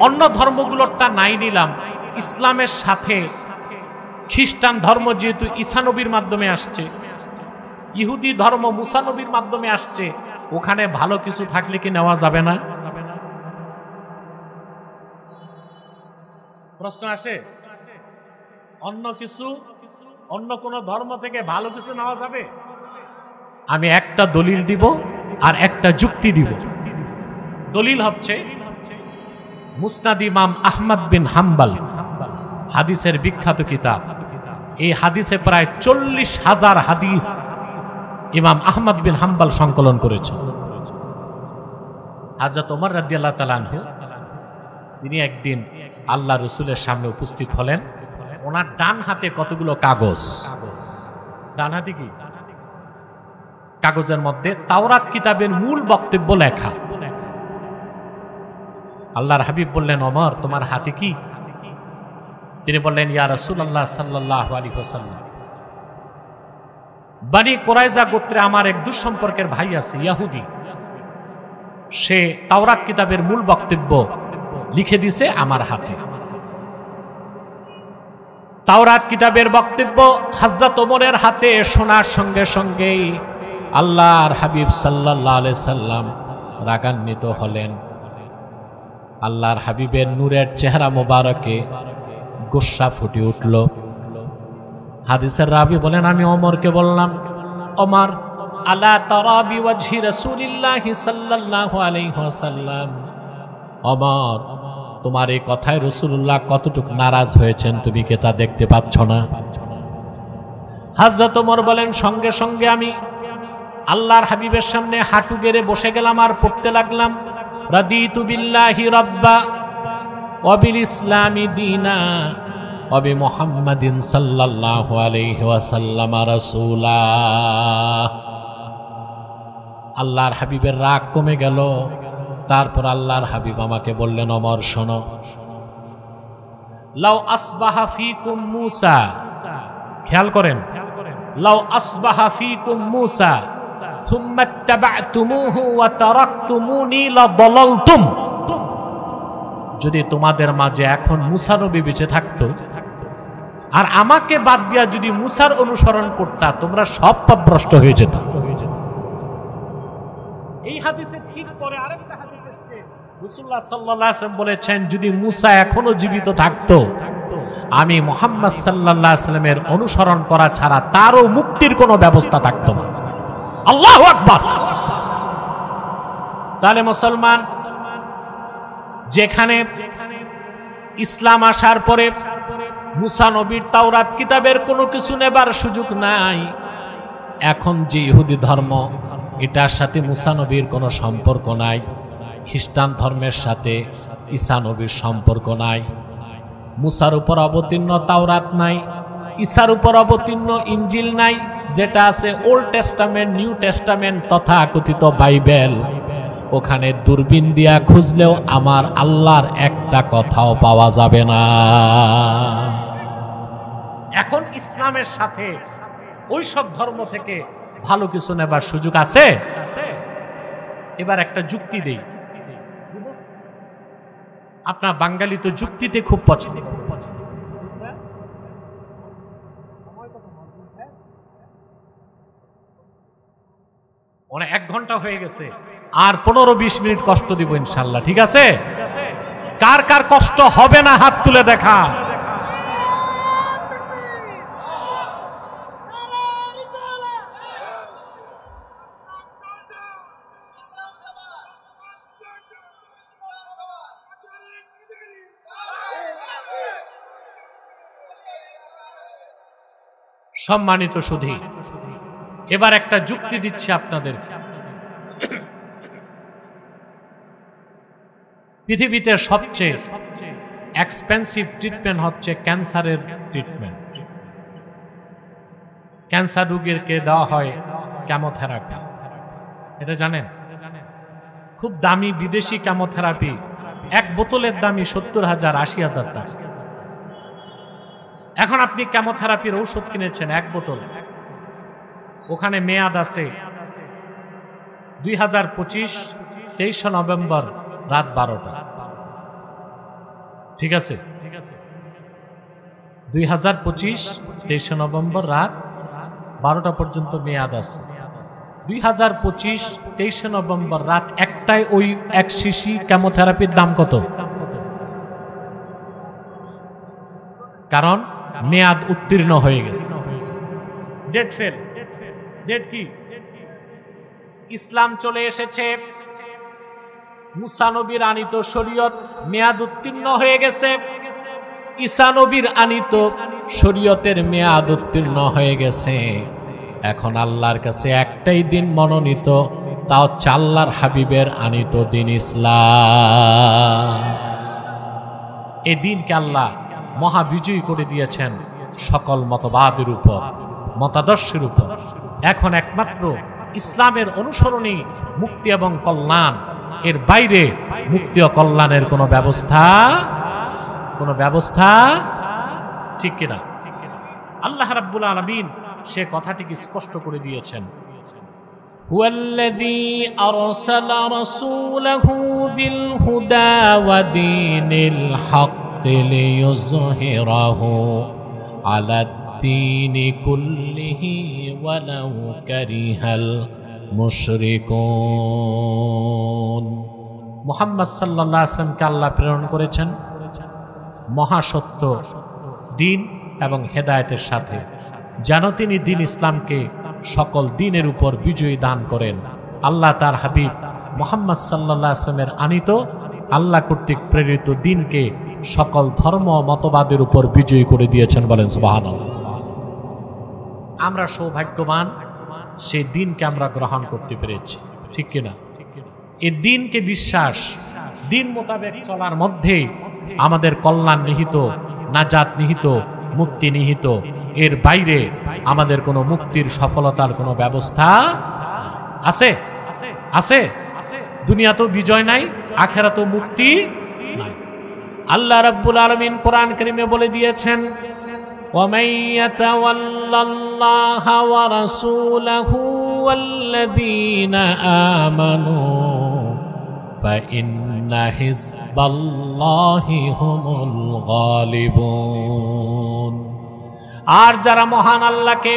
অন্য ধর্মগুলোরটা নাই নিলাম, ইসলামের সাথে খ্রিস্টান ধর্ম যেহেতু ঈসা নবীর মাধ্যমে আসছে, ইহুদি ধর্ম মুসা নবীর মাধ্যমে আসছে, ওখানে ভালো কিছু থাকলে কি নেওয়া যাবে না? প্রশ্ন আসে, অন্য কিছু, অন্য কোন ধর্ম থেকে ভালো কিছু নেওয়া যাবে? আমি একটা দলিল দিব আর একটা যুক্তি দিব। দলিল হচ্ছে মুসনাদ ইমাম আহমদ বিন হাম্বল, হাদিসের বিখ্যাত কিতাব। এই হাদিসে প্রায় 40,000 হাদিস ইমাম আহমদ বিন হাম্বল সংকলন করেছেন। হযরত ওমর রাদিয়াল্লাহু তাআলা আনহু তিনি একদিন আল্লাহ রাসূলের সামনে উপস্থিত হলেন। ওনার ডান হাতে কতগুলো কাগজ, ডান হাতে কি কাগজের মধ্যে তাওরাত কিতাবের মূল বক্তব্য লেখা। আল্লাহর হাবিব বললেন, ওমর তোমার হাতে কি? তিনি বললেন, ইয়া রাসূলুল্লাহ সাল্লাল্লাহু আলাইহি ওয়াসাল্লাম, বনি কুরাইজা গোত্রে আমার এক দুঃসম্পর্কের ভাই আছে ইহুদি, সে তাওরাত কিতাবের মূল বক্তব্য লিখে দিছে আমার হাতে। তাওরাত কিতাবের বক্তব্য হযরত ওমরের হাতে শোনার সঙ্গে সঙ্গেই আল্লাহর হাবিব সাল্লাল্লাহু আলাইহি সাল্লাম রাগান্বিত হলেন। আল্লাহর হাবিবের নূরের চেহারা মোবারকে গোসা ফুটে উঠল। হাদিসের রাবি বলেন, আমি ওমরকে বললাম, ওমর আলা তারা বিওয়াজহি রাসূলিল্লাহি সাল্লাল্লাহু আলাইহি ওয়াসাল্লাম, ওমর তোমার এই কথায় রাসূলুল্লাহ কতটুকু নারাজ হয়েছেন তুমি কি তা দেখতে পাচ্ছ না? হযরত ওমর বলেন, সঙ্গে সঙ্গে আমি আল্লাহর হাবিবের সামনে হাঁটু গেড়ে বসে গেলাম আর পড়তে লাগলাম, রাদিতু বিল্লাহি রাব্বা ওয়া বিল ইসলামি দীনা ওয়া বি মুহাম্মাদিন সাল্লাল্লাহু আলাইহি ওয়াসাল্লাম রাসূলা। আল্লাহর হাবিবের রাগ কমে গেল। তারপর আল্লাহর হাবিব আমাকে বললেন, ওমর শোনো, লাউ আসবাহা ফীকুম মূসা, খেয়াল করেন, লাউ আসবাহা ফীকুম মূসা সুম্মা ইত্তাবা'তুমূহু ওয়া তারাকতুমুনি লাদালালতুম। যদি তোমাদের মাঝে এখন মূসা নবী বেঁচে থাকতো আর আমাকে বাদ দিয়া যদি মূসার অনুসরণ করতা, তোমরা সব পথভ্রষ্ট হয়ে যেত। এই হাদিসের ঠিক পরে আরেকটা হাদিস এসেছে, রাসূলুল্লাহ সাল্লাল্লাহু আলাইহি ওয়াসাল্লাম বলেছেন, যদি মূসা এখনো জীবিত থাকতো আমি মুহাম্মদ সাল্লাল্লাহু আলাইহি ওয়াসাল্লামের অনুসরণ করা ছাড়া তারও মুক্তির কোনো ব্যবস্থা থাকতো না। আল্লাহু আকবার। তাহলে মুসলমান, যেখানে ইসলাম আসার পরে মুসা নবীর তাওরাত কিতাবের কোনো কিছু নেবার সুযোগ নাই, এখন যে ইহুদি ধর্ম, এটার সাথে মুসা নবীর কোনো সম্পর্ক নাই, খ্রিস্টান ধর্মের সাথে ঈসা নবীর সম্পর্ক নাই, মুসার উপর অবতীর্ণ তাওরাত নাই, ঈসার উপর অবতীর্ণ ইনজিল নাই, যেটা আছে ওল্ড টেস্টামেন্ট, নিউ টেস্টামেন্ট তথা কথিত বাইবেল, ওখানে দূরবীন দিয়া খুঁজলেও আমার আল্লাহর একটা কথাও পাওয়া যাবে না। এখন ইসলামের সাথে ওই সব ধর্ম থেকে ভালো কিছু নেবার সুযোগ আছে? এবার একটা যুক্তি দেই। আপনার বাঙালি তো যুক্তিতে খুব পছন্দ। অনেক 1 ঘন্টা হয়ে গেছে, আর 15-20 মিনিট কষ্ট দিব ইনশাল্লাহ, ঠিক আছে? কার কার কষ্ট হবে না হাত তুলে দেখা। সম্মানিত সুধী, এবার একটা যুক্তি দিচ্ছি আপনাদের। পৃথিবীতে সবচেয়ে এক্সপেন্সিভ ট্রিটমেন্ট হচ্ছে ক্যান্সারের ট্রিটমেন্ট। ক্যান্সার রোগীকে দেওয়া হয় কেমোথেরাপি, এটা জানেন? খুব দামি বিদেশি কেমোথেরাপি, 1 বোতলের দামই 70,000 80,000 টাকা। এখন আপনি কেমোথেরাপির ঔষধ কিনেছেন 1 বোতল, ওখানে মেয়াদ আছে 2025 23 নভেম্বর রাত 12টা, ঠিক আছে? 2025 23 নভেম্বর রাত 12টা পর্যন্ত মেয়াদ আছে। 2025 23 নভেম্বর রাত 1টায় ওই 1 শিশি কেমোথেরাপির দাম কত? কারণ মেয়াদ উত্তীর্ণ হয়ে গেছে, ডেট ফেল। ডেট কি? ইসলাম চলে এসেছে, মুসা নবীর আনিত শরীয়ত মেয়াদ উত্তীর্ণ হয়ে গেছে, ঈসা নবীর আনিত শরীয়তের মেয়াদ উত্তীর্ণ হয়ে গেছে। এখন আল্লাহর কাছে একটাই দিন মনোনীত, তাও আল্লাহর হাবিবের আনিত দিন ইসলাম। এই দিনকে আল্লাহ মহাবিজয়ী করে দিয়েছেন সকল মতবাদের উপর, মতাদর্শের উপর। এখন একমাত্র ইসলামের অনুসরণী মুক্তি এবং কল্যাণ, এর বাইরে মুক্তি ও কল্যাণের কোনো ব্যবস্থা ঠিক কিনা? আল্লাহ রাব্বুল আলামিন সে কথাটিকে স্পষ্ট করে দিয়েছেন, হুয়াল্লাযী আরসালা রাসূলাহু বিল হুদা ওয়া দীনিল হাক্কি লিইয়ুযহিরাহু আলাদ দীনি কুল্লিহি ওয়ালাউ কারিহাল মুশরিকুন। মুহাম্মদ সাল্লাল্লাহু আলাইহি ওয়াসাল্লামকে আল্লাহ প্রেরণ করেছেন মহাসত্য দিন এবং হেদায়েতের সাথে, যেন তিনি দিন ইসলামকে সকল দিনের উপর বিজয়ী দান করেন। আল্লাহ তার হাবিব মুহাম্মদ সাল্লাল্লাহু আলাইহি ওয়াসাল্লামের আনিত আল্লাহ কর্তৃক প্রেরিত দিনকে সকল ধর্ম মতবাদের উপর বিজয়ী করে দিয়েছেন। বলেন সুবহানাল্লাহ। আমরা সৌভাগ্যবান, সেই দিনকে আমরা গ্রহণ করতে পেরেছি, ঠিক কিনা? এই দিনকে বিশ্বাস, দিন মোতাবেক চলার মধ্যেই আমাদের কল্যাণ নিহিত, নাজাত নিহিত, মুক্তি নিহিত। এর বাইরে আমাদের কোনো মুক্তির সফলতার কোনো ব্যবস্থা আছে? আছে? দুনিয়াতেও বিজয় নাই, আখিরাতেও মুক্তি নাই। আল্লাহ রাব্বুল আলামিন কোরআন কারীমে বলে দিয়েছেন, وَمَن يَتَوَلَّ اللَّهَ وَرَسُولَهُ وَالَّذِينَ آمَنُوا فَإِنَّ حِزْبَ اللَّهِ هُمُ الْغَالِبُونَ। আর যারা মহান আল্লাহকে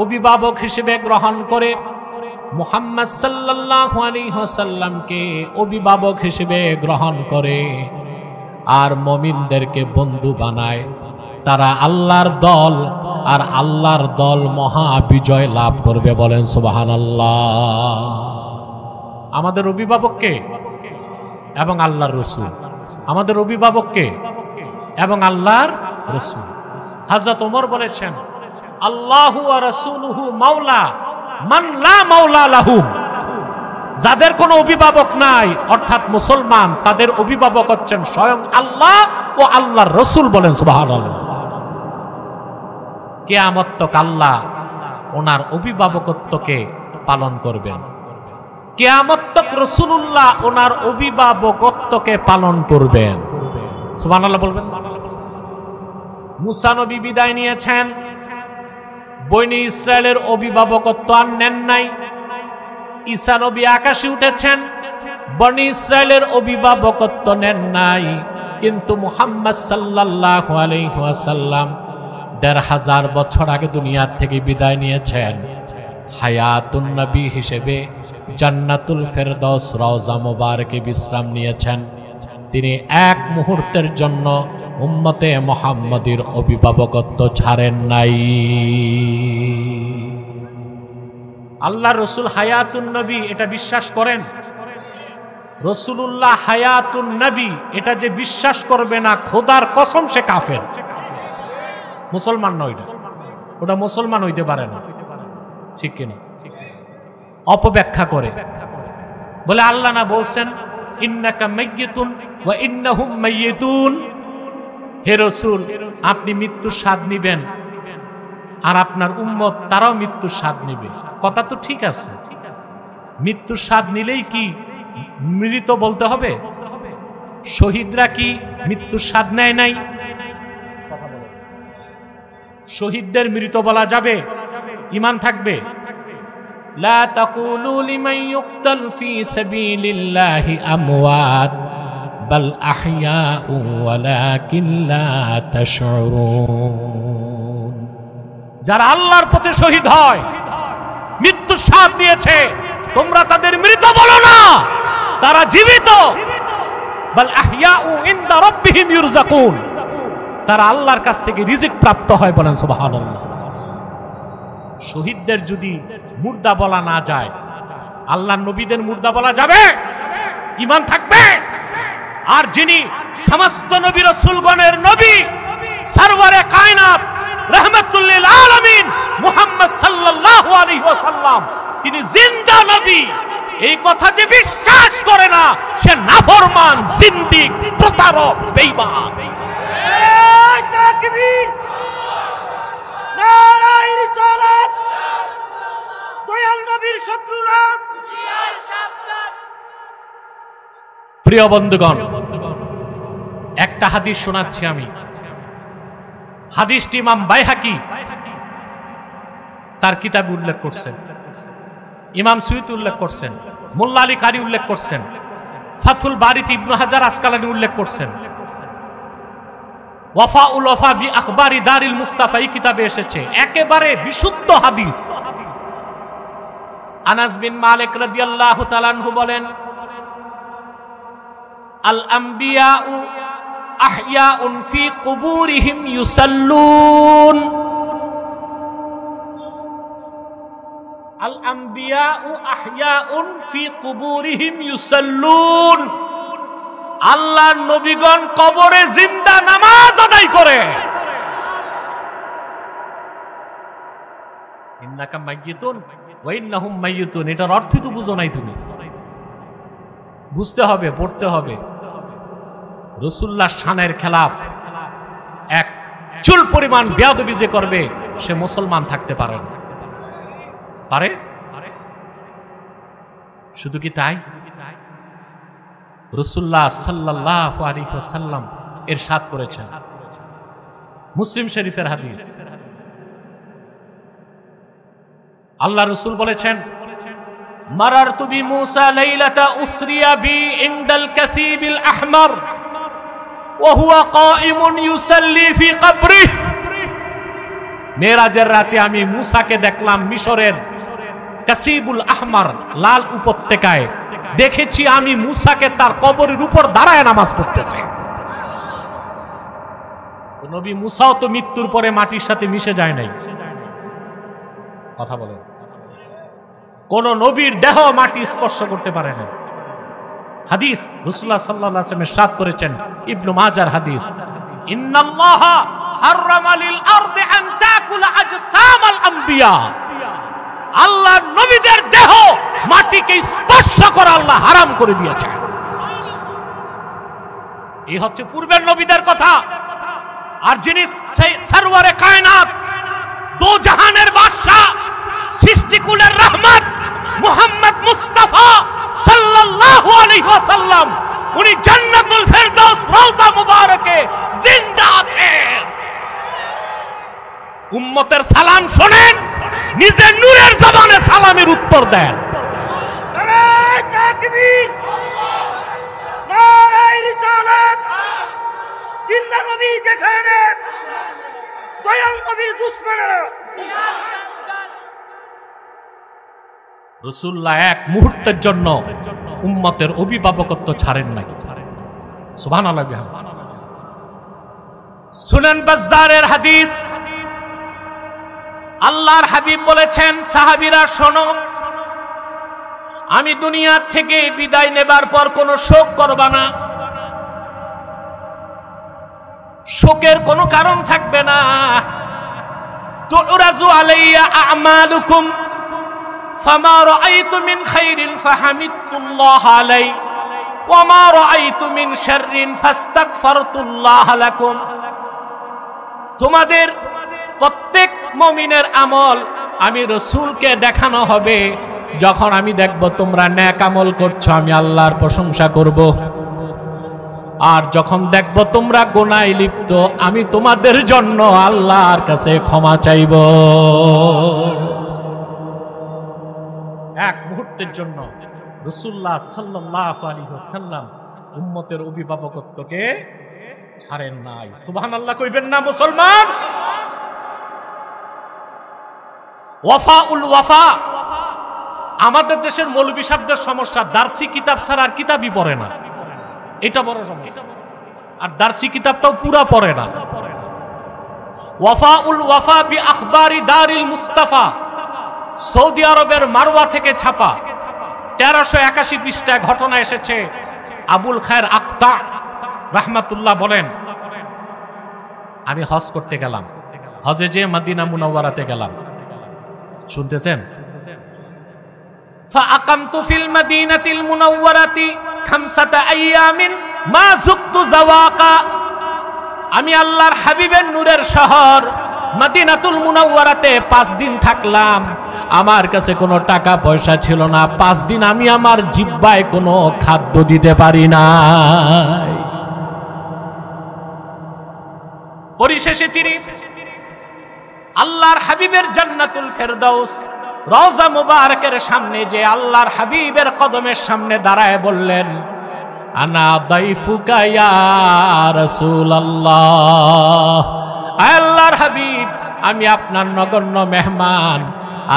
অভিভাবক হিসেবে গ্রহণ করে, মুহাম্মদ সাল্লাল্লাহু আলাইহি ওয়াসাল্লামকে অভিভাবক হিসেবে গ্রহণ করে, আর মুমিনদেরকে বন্ধু বানায়, তারা আল্লাহর দল, আর আল্লাহর দল মহা বিজয় লাভ করবে। বলেন সুবহানাল্লাহ। আমাদের অভিভাবককে এবং আল্লাহর রসুল। আমাদের অভিভাবককে এবং আল্লাহর রসুল। হযরত ওমর বলেছেন, আল্লাহু ওয়া রাসূলুহু মাওলা মান লা মাওলা লাহুম। যাদের কোনো অভিভাবক নাই অর্থাৎ মুসলমান, তাদের অভিভাবক হচ্ছেন স্বয়ং আল্লাহ ও আল্লাহর রসুল। বলেন সুবহানাল্লাহ। কিয়ামত তক আল্লাহ ওনার অভিভাবকত্বকে পালন করবেন। কিয়ামত তক রাসূলুল্লাহ ওনার অভিভাবকত্বকে পালন করবেন। সুবহানাল্লাহ বলবেন। মুসা নবী বিদায় নিয়েছেন, বনি ইসরায়েলের অভিভাবকত্ব আর নেন নাই। ঈসা নবী আকাশে উঠেছেন, বনি ইসরায়েলের অভিভাবকত্ব নেন নাই। কিন্তু মুহাম্মদ সাল্লাল্লাহু আলাইহি ওয়াসাল্লাম ১৫০০ বছর আগে দুনিয়া থেকে বিদায় নিয়েছেন। হায়াতুন নবী হিসেবে জান্নাতুল ফেরদৌস রওজা মুবারকে বিশ্রাম নিয়েছেন। তিনি এক মুহূর্তের জন্য উম্মতে মুহাম্মাদীর অভিভাবকত্ব ছাড়েন নাই। আল্লাহ রসুল হায়াতুন নবী, এটা বিশ্বাস করেন? রসুলুল্লাহ হায়াতুন নবী, এটা যে বিশ্বাস করবে না, খোদার কসম সে কাফের, মুসলমান নয়। ওটা মুসলমান হইতে পারে না, ঠিক কিনা? অপব্যাখ্যা করে বলে আল্লাহ না বলছেন ইন্নাকা মাইয়িতুন ওয়া ইন্নাহুম মাইয়িতুন। হে রাসূল, আপনি মৃত্যুর স্বাদ নিবেন আর আপনার উম্মত তারাও মৃত্যুর স্বাদ নিবে। কথা তো ঠিক আছে, মৃত্যুর স্বাদ নিলেই কি মৃত বলতে হবে? শহীদরা কি মৃত্যুর স্বাদ নেয় নাই? শহীদদের মৃত বলা যাবে? ঈমান থাকবে? লা তাকুলু লিমান ইউকতাল ফি সাবিলিল্লাহি আমওয়াত বাল আহইয়াউ ওয়ালাকিন লা তাশউরুন। যারা আল্লাহর পথে শহীদ হয়, মৃত্যুর স্বাদ দিয়েছে, তোমরা তাদের মৃত বলো না, তারা জীবিত। বাল আহইয়াউ ইনদা রাব্বিহিম ইউরযাকুন, তারা আল্লাহর কাছ থেকে রিজিক প্রাপ্ত হয়। বলেন সুবহানাল্লাহ। শহীদদের যদি মুর্দা বলা না যায়, আল্লাহর নবীদের মুর্দা বলা যাবে? ঈমান থাকবে? আর যিনি সমস্ত নবী রাসূলগণের নবী, সরওয়ারে কায়নাত রাহমাতুল লিল আলামিন মুহাম্মদ সাল্লাল্লাহু আলাইহি ওয়াসাল্লাম, তিনি জিন্দা নবী, এই কথা যে বিশ্বাস করে না, সে নাফরমান, জিন্দিক, প্রতারক, বেঈমান। নারায়ে তাকবীর, নারায়ে রিসালাত। দয়াল নবীর শত্রুরা প্রিয় বন্ধুগণ, একটা হাদিস শোনাচ্ছি আমি। হাদিসটি ইমাম বাইহাকি তার কিতাবে উল্লেখ করছেন, ইমাম সুয়ুতি উল্লেখ করছেন, মোল্লা আলী কারি উল্লেখ করছেন, ফাথুল বারিতে ইবনে হাজার আসকালানী উল্লেখ করছেন, ওয়াফাউল ওয়াফা বি আখবারি দারিল মুস্তাফা এই কিতাবে এসেছে। একেবারে বিশুদ্ধ হাদিস। আনাস বিন মালিক রাদিয়াল্লাহু তাআলা আনহু বলেন, আল আম্বিয়াউ আহইয়াউন ফি কুবুরিহিম ইউসাল্লুন। আল আম্বিয়াউ আহইয়াউন ফি কুবুরিহিম ইউসাল্লুন। আল্লাহর নবীগণ কবরে জিন্দা নামাজ আদায় করে। ইন্নাকা মাইয়িতুন ওয়া ইন্নাহুম মাইয়িতুন, এটার অর্থই তো বুঝো নাই তুমি। বুঝতে হবে, পড়তে হবে। রাসূলুল্লাহ শানের খেলাফ এক চুল পরিমাণ বেয়াদবি যে করবে, সে মুসলমান থাকতে পারে না। পারে? শুধু কি তাই? রাসূলুল্লাহ সাল্লাল্লাহু আলাইহি ওয়াসাল্লাম ইরশাদ করেছেন, মুসলিম শরীফের হাদিস, আল্লাহ রাসূল বলেছেন, মারারতু বি মুসা লাইলাতা উসরিয়া বি ইনদাল কাসিবিল আহমার ওয়া হুয়া কাইমুন ইউসাল্লি ফি কবরিহি। মেরাজের রাতে আমি মুসাকে দেখলাম মিশরের কাসিবুল আহমার, লাল উপত্যকায়। দেখেছি আমি মুসাকে তার কবরের উপর দাঁড়ায় নামাজ পড়তেছে। নবী মুসাও তো মৃত্যুর পরে মাটির সাথে মিশে যায় নাই। কথা বলেন। কোন নবীর দেহ মাটি স্পর্শ করতে পারে না। হাদিস রাসূলুল্লাহ সাল্লাল্লাহু আলাইহি ওয়াসাল্লাম ইরশাদ করেছেন, ইবনে মাজার হাদিস, ইন্নাল্লাহা হাররামা লিল আরদি আন তাকুলা আজসামাল আম্বিয়া। আল্লাহ নবীদের দেহ মাটিকে স্পর্শ করা আল্লাহ হারাম করে দিয়েছেন। এই হচ্ছে পূর্বের নবীদের কথা। আর যিনি সরওয়ারে কায়নাত, দো জাহানের বাদশা, সৃষ্টিকুলের রহমত মুহাম্মদ মুস্তাফা সাল্লাল্লাহু আলাইহি ওয়াসাল্লাম, উনি জান্নাতুল ফেরদাউস রওজা মুবারকে জিন্দা আছেন। উম্মতের সালাম শোনেন, নিজের নূরের জবানে সালামের উত্তর দেন। নারায়ে তাকবীর, নারায়ে রিসালাত। জিন্দা নবী যেখানে, দয়াল নবীর দুশমনেরা। রাসূলুল্লাহ এক মুহূর্তের জন্য উম্মতের অভিভাবকত্ব ছাড়েন নাই। সুবহানাল্লাহ। সুনান বাজ্জারের হাদিস, আল্লাহর হাবিব বলেছেন, সাহাবীরা শোনো, আমি দুনিয়া থেকে বিদায় নেবার পর কোনো শোক করবা না, শোকের কোনো কারণ থাকবে না। তুরাজু আলাইয়া আমালুকুম ফামা রাআইতু মিন খাইরিন ফাহামিদতুল্লাহ আলাই ওয়া মা রাআইতু মিন শাররিন ফাস্তাগফারতুল্লাহ লাকুম। তোমাদের প্রত্যেক মুমিনের আমল আমি রাসূলকে দেখানো হবে। যখন আমি দেখব তোমরা নেক আমল করছো, আমি আল্লাহর প্রশংসা করব। আর যখন দেখব তোমরা গুনাহে লিপ্ত, আমি তোমাদের জন্য আল্লাহর কাছে ক্ষমা চাইব। এক মুহূর্তের জন্য রাসূলুল্লাহ সাল্লাল্লাহু আলাইহি ওয়াসাল্লাম উম্মতের অভিভাবকত্বকে ছাড়েন নাই। সুবহানাল্লাহ কইবেন না মুসলমান? ওয়াফাউল ওয়াফা। আমাদের দেশের মৌলবী সাহেবদের সমস্যা, দার্সি কিতাব ছাড়া আর কিতাবই পড়ে না, এটা বড় সমস্যা। আর দার্সি কিতাবটাও পুরা পড়ে না। ওয়াফাউল ওয়াফা বি আখবারি দারিল মুস্তাফা, সৌদি আরবের মারওয়া থেকে ছাপা, 1381 পৃষ্ঠায় ঘটনা এসেছে। আবুল খায়ের আক্তা রাহমাতুল্লাহ বলেন, আমি হজ করতে গেলাম, হজে যে মদিনা মুনাওয়ারাতে গেলাম, শুনতেছেন? ফাআকামতু ফিল মাদিনাতিল মুনাওয়ারাতি 5 আইয়ামিন মা যুকতু যাওয়াকা। আমি আল্লাহর হাবিবের নূরের শহর মদিনাতুল মুনাওয়ারাতে 5 দিন থাকলাম। আমার কাছে কোনো টাকা পয়সা ছিল না। 5 দিন আমি আমার জিহ্বায় কোনো খাদ্য দিতে পারি নাই। পরিশেষে তিনি আল্লাহর হাবিবের জান্নাতুল ফেরদাউস রওজা মুবারকের সামনে যে আল্লাহর হাবিবের কদমের সামনে দাঁড়ায় বললেন, আনা দাইফুকা ইয়া রাসূলুল্লাহ, আল্লাহর হাবিব, আমি আপনার নগণ্য মেহমান।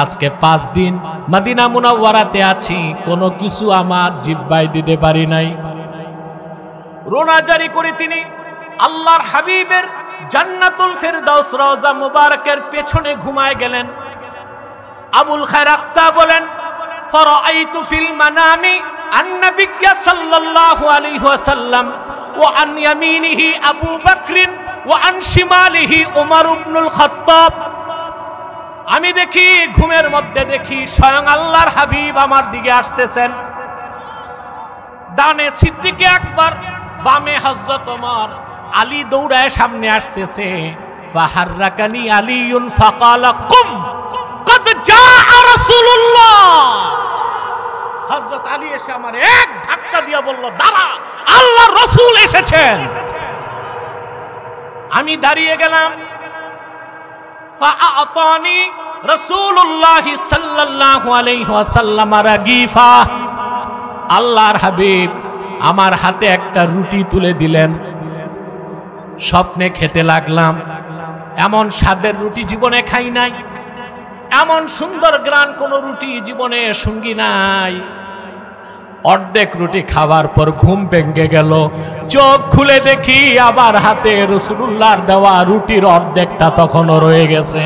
আজকে 5 দিন মদিনা মুনাওয়ারাতে আছি, কোনো কিছু আমার জিহ্বায় দিতে পারি নাই। রোনা জারি করে তিনি আল্লাহর হাবিবের জান্নাতুল ফেরদাউস রওজা মুবারকের পেছনে ঘুমায় গেলেন। আবুল খায়ের আক্তা বলেন, ফারাআইতু ফিল মানামি আন-নাবিয়্য সাল্লাল্লাহু আলাইহি ওয়াসাল্লাম ওয়া আন ইয়ামিনিহি আবু বকর ওয়া আন শিমালিহি উমর ইবনুল খাত্তাব। আমি দেখি, ঘুমের মধ্যে দেখি স্বয়ং আল্লাহর হাবিব আমার দিকে আসতেছেন। ডানে সিদ্দিক আকবর, বামে হযরত ওমর। আলী দৌড়ায় সামনে আসতেছে। ফাহাররাকানি আলীউন ফাকালা কুম কদ জাআ রাসূলুল্লাহ। হযরত আলী এসে আমার এক ধাক্কা দিয়ে বলল, দাঁড়া, আল্লাহর রাসূল এসেছেন। আমি দাঁড়িয়ে গেলাম। ফাআতানি রাসূলুল্লাহ সাল্লাল্লাহু আলাইহি ওয়াসাল্লাম রাগীফা। আল্লাহর হাবিব আমার হাতে একটা রুটি তুলে দিলেন। স্বপ্নে খেতে লাগলাম। এমন স্বাদের রুটি জীবনে খাই নাই, এমন সুন্দর গ্রান কোন রুটি জীবনে সঙ্গী নাই। অর্ধেক রুটি খাওয়ার পর ঘুম ভেঙে গেল। চোখ খুলে দেখি আবার হাতে রাসূলুল্লাহর দেওয়া রুটির অর্ধেকটা তখনও রয়ে গেছে।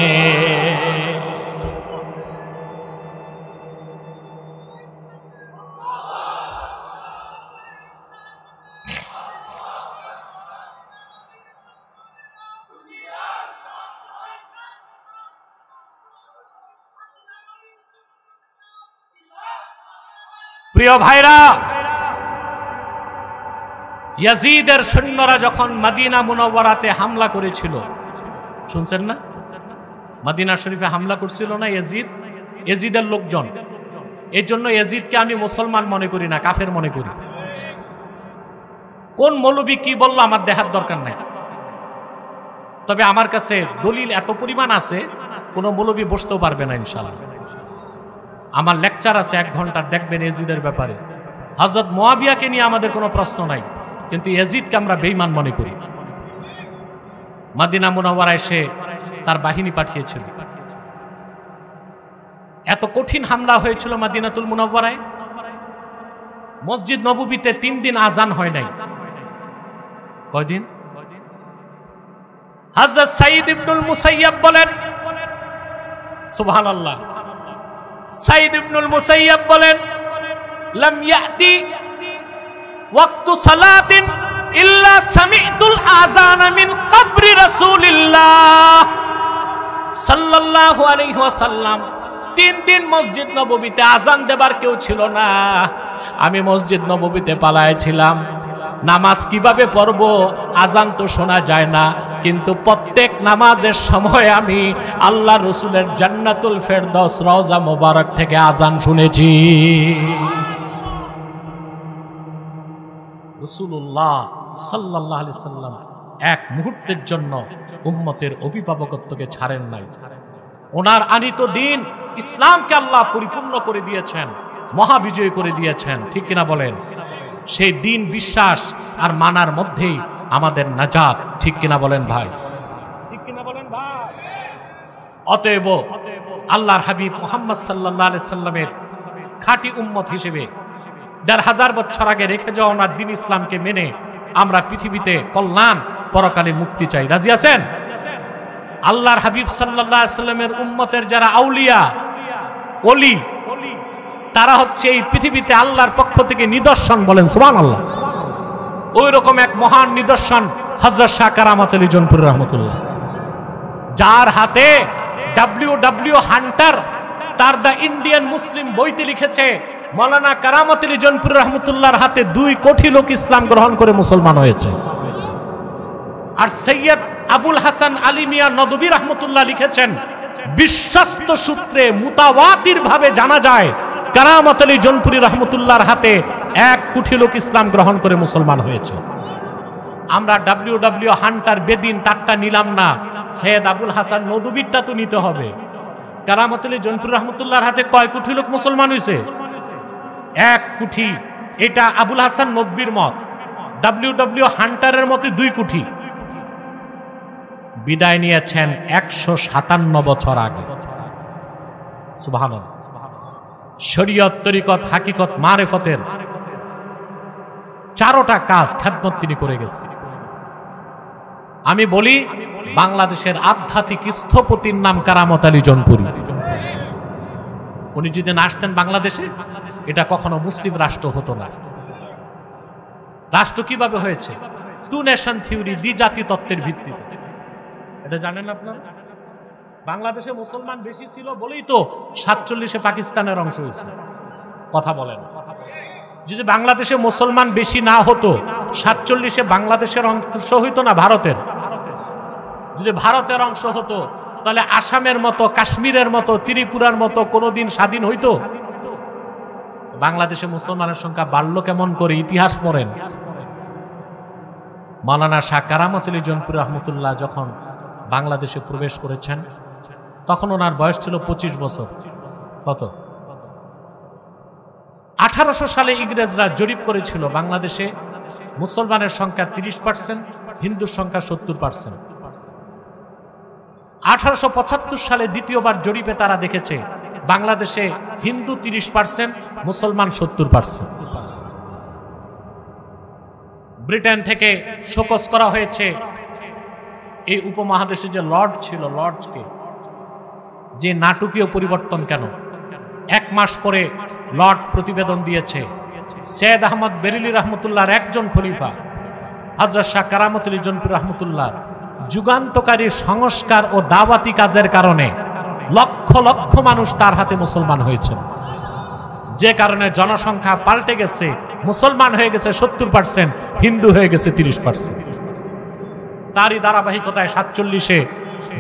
প্রিয় ভাইরা, ইয়াজিদের সৈন্যরা যখন মদিনা মুনাওয়ারাতে হামলা করেছিল, শুনছেন না? মদিনা শরীফে হামলা করছিল না ইয়াজিদের লোকজন। এই জন্য ইয়াজিদকে আমি মুসলমান মনে করি না, কাফের মনে করি। কোন মৌলবী কি বললো আমার দেখার দরকার নাই, তবে আমার কাছে দলিল এত পরিমাণ আছে কোন মৌলবী বসতেও পারবে না ইনশাআল্লাহ। আমার লেকচার আছে 1 ঘন্টার, দেখবেন ইয়াজিদের ব্যাপারে। হযরত মুয়াবিয়াকে নিয়ে আমাদের কোনো প্রশ্ন নাই, কিন্তু ইয়াজিদকে আমরা বেঈমান মনে করি। মদিনা মুনাওয়ারায় এসে তার বাহিনী পাঠিয়েছিল। এত কঠিন হামলা হয়েছিল মদিনাতুল মুনাওয়ারায়, মসজিদ নববীতে 3 দিন আজান হয় নাই। কয়দিন? হযরত সাঈদ ইবনুল মুসাইয়াব বলেন, সুবহানাল্লাহ, সাঈদ ইবনুল মুসাইয়াব বলেন, লাম ইয়াতি ওয়াক্তু সালাতিন ইল্লা সামি'তুল আযানা মিন কবরি রাসূলিল্লাহ সাল্লাল্লাহু আলাইহি ওয়াসাল্লাম। 3 দিন মসজিদ নববীতে আজান দেবার কেউ ছিল না, আমি মসজিদ নববীতে পালায়েছিলাম। নামাজ কিভাবে পড়ব, আজান তো শোনা যায় না, কিন্তু প্রত্যেক নামাজের সময় আমি আল্লাহ রসুলের জান্নাতুল ফেরদৌস রওজা মোবারক থেকে আজান শুনেছি। রাসূলুল্লাহ সাল্লাল্লাহু আলাইহি সাল্লাম এক মুহূর্তের জন্য উম্মতের অভিভাবকত্বকে ছাড়েন নাই। ওনার আনিত দিন ইসলামকে আল্লাহ পরিপূর্ণ করে দিয়েছেন, মহাবিজয় করে দিয়েছেন, ঠিক কিনা বলেন? সেই দিন বিশ্বাস আর মানার মধ্যেই আমাদের নাজাত, ঠিক কিনা বলেন ভাই? ঠিক কিনা বলেন ভাই? অতএব আল্লাহর হাবিব মুহাম্মদ সাল্লাল্লাহু আলাইহি সাল্লামের খাঁটি উম্মত হিসেবে ১৫০০ বছর আগে রেখে যাওয়া ওনার দিন ইসলামকে মেনে আমরা পৃথিবীতে কল্যাণ, পরকালে মুক্তি চাই। রাজি আছেন? আল্লাহর হাবিব সাল্লাল্লাহু আলাইহি সাল্লামের উম্মতের যারা আউলিয়া ওলি, তারা হচ্ছে এই পৃথিবীতে আল্লাহর পক্ষ থেকে নিদর্শন, বলেন সুবহানাল্লাহ। ওই রকম এক মহান নিদর্শন হযরত শাহ কারামত আলী জৌনপুরী রাহমাতুল্লাহ, যার হাতে ডব্লিউ হান্টার তার দ্য ইন্ডিয়ান মুসলিম বইটি লিখেছে, মাওলানা কারামত আলী জৌনপুরী রাহমাতুল্লাহর হাতে 2 কোটি লোক ইসলাম গ্রহণ করে মুসলমান হয়েছে। আর সৈয়দ আবুল হাসান আলী মিয়া নদভী রাহমাতুল্লাহ লিখেছেন, বিশ্বস্ত সূত্রে মুতাওয়াতির ভাবে জানা যায় কারামত আলী জৌনপুরী রাহমাতুল্লাহর হাতে 1 কোটি লোক ইসলাম গ্রহণ করে মুসলমান হয়েছে। আমরা ডব্লিউ হান্টার বেদিন তারটা নিলাম না, সৈয়দ আবুল হাসান নদভীরটা তো নিতে হবে। কারামত আলী জৌনপুরী রাহমাতুল্লাহর হাতে কয় কোটি লোক মুসলমান হয়েছে? 1 কোটি। এটা আবুল হাসান নদভীর মত। ডব্লিউ হান্টারের মতে 2 কোটি। বিদায় নিয়েছেন 157 বছর আগে। সুবহানাল্লাহ। শরীয়ত, তরিকত, হাকিকত, মারেফতের 4টা কাজ খেদমত তিনি করে গেছেন। আমি বলি, বাংলাদেশের আধ্যাত্মিক স্থপতির নাম কারামত আলী জৌনপুরী। উনি যদি না আসতেন বাংলাদেশে, এটা কখনো মুসলিম রাষ্ট্র হতো না। রাষ্ট্র কিভাবে হয়েছে? 2 নেশন থিওরি, দ্বিজাতি তত্ত্বের ভিত্তিতে। এটা জানেন আপনারা? বাংলাদেশে মুসলমান বেশি ছিল বলেই তো 47-এ পাকিস্তানের অংশ হয়েছে। কথা বলেন, যদি বাংলাদেশে মুসলমান বেশি না হতো, 47-এ বাংলাদেশের অংশ হইতো না ভারতের? যদি ভারতের অংশ হতো, তাহলে আসামের মতো, কাশ্মীরের মতো, ত্রিপুরার মতো কোনোদিন স্বাধীন হইতো? বাংলাদেশে মুসলমানের সংখ্যা বাড়লো কেমন করে? ইতিহাস পড়েন। মাওলানা শাহ কারামত আলী জৌনপুরী রাহমাতুল্লাহ যখন বাংলাদেশে প্রবেশ করেছেন, তখন ওনার বয়স ছিল 25 বছর। কত? 1800 সালে ইংরেজরা জরিপ করেছিল বাংলাদেশে মুসলমানের সংখ্যা 30%, হিন্দুর সংখ্যা 70%। 1875 সালে দ্বিতীয়বার জরিপে তারা দেখেছে বাংলাদেশে হিন্দু 30%, মুসলমান 70%। ব্রিটেন থেকে শোকজ করা হয়েছে এই উপমহাদেশে যে লর্ড ছিল, লর্ডকে যে নাটকীয় পরিবর্তন কেন? 1 মাস পরে লর্ড প্রতিবেদন দিয়েছে, সৈয়দ আহমদ বেরেলী রাহমাতুল্লাহর একজন খলিফা হযরত শাহ কারামত আলী জৌনপুরী রাহমাতুল্লাহ যুগান্তকারী সংস্কার ও দাওয়াতি কাজের কারণে লক্ষ লক্ষ মানুষ তার হাতে মুসলমান হয়েছেন। যে কারণে জনসংখ্যা পাল্টে গেছে, মুসলমান হয়ে গেছে 70%, হিন্দু হয়ে গেছে 30%। তারই ধারাবাহিকতায় 47-এ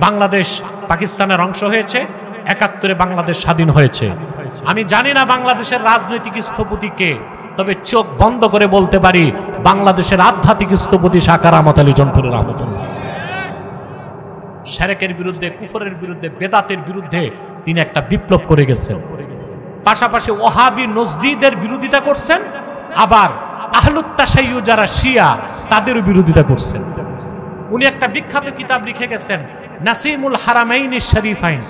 বাংলাদেশ পাকিস্তানের অংশ হয়েছে, 71-এ বাংলাদেশ স্বাধীন হয়েছে। আমি জানি না বাংলাদেশের রাজনৈতিক স্থপতি কে, তবে চোখ বন্ধ করে বলতে পারি বাংলাদেশের আধ্যাত্মিক স্থপতি শাহ কারামত আলী জনপুরি রহমতুল্লাহ। শিরকের বিরুদ্ধে, কুফরের বিরুদ্ধে, বেদাতের বিরুদ্ধে তিনি একটা বিপ্লব করে গেছেন। পাশাপাশি ওহাবি নজদীদের বিরোধিতা করছেন, আবার আহলুত তাশাইয়্যু যারা শিয়া তাদেরও বিরোধিতা করছেন। উনি একটা বিখ্যাত কিতাব লিখে গেছেন নাসিমুল হারামাইন শরীফাইন,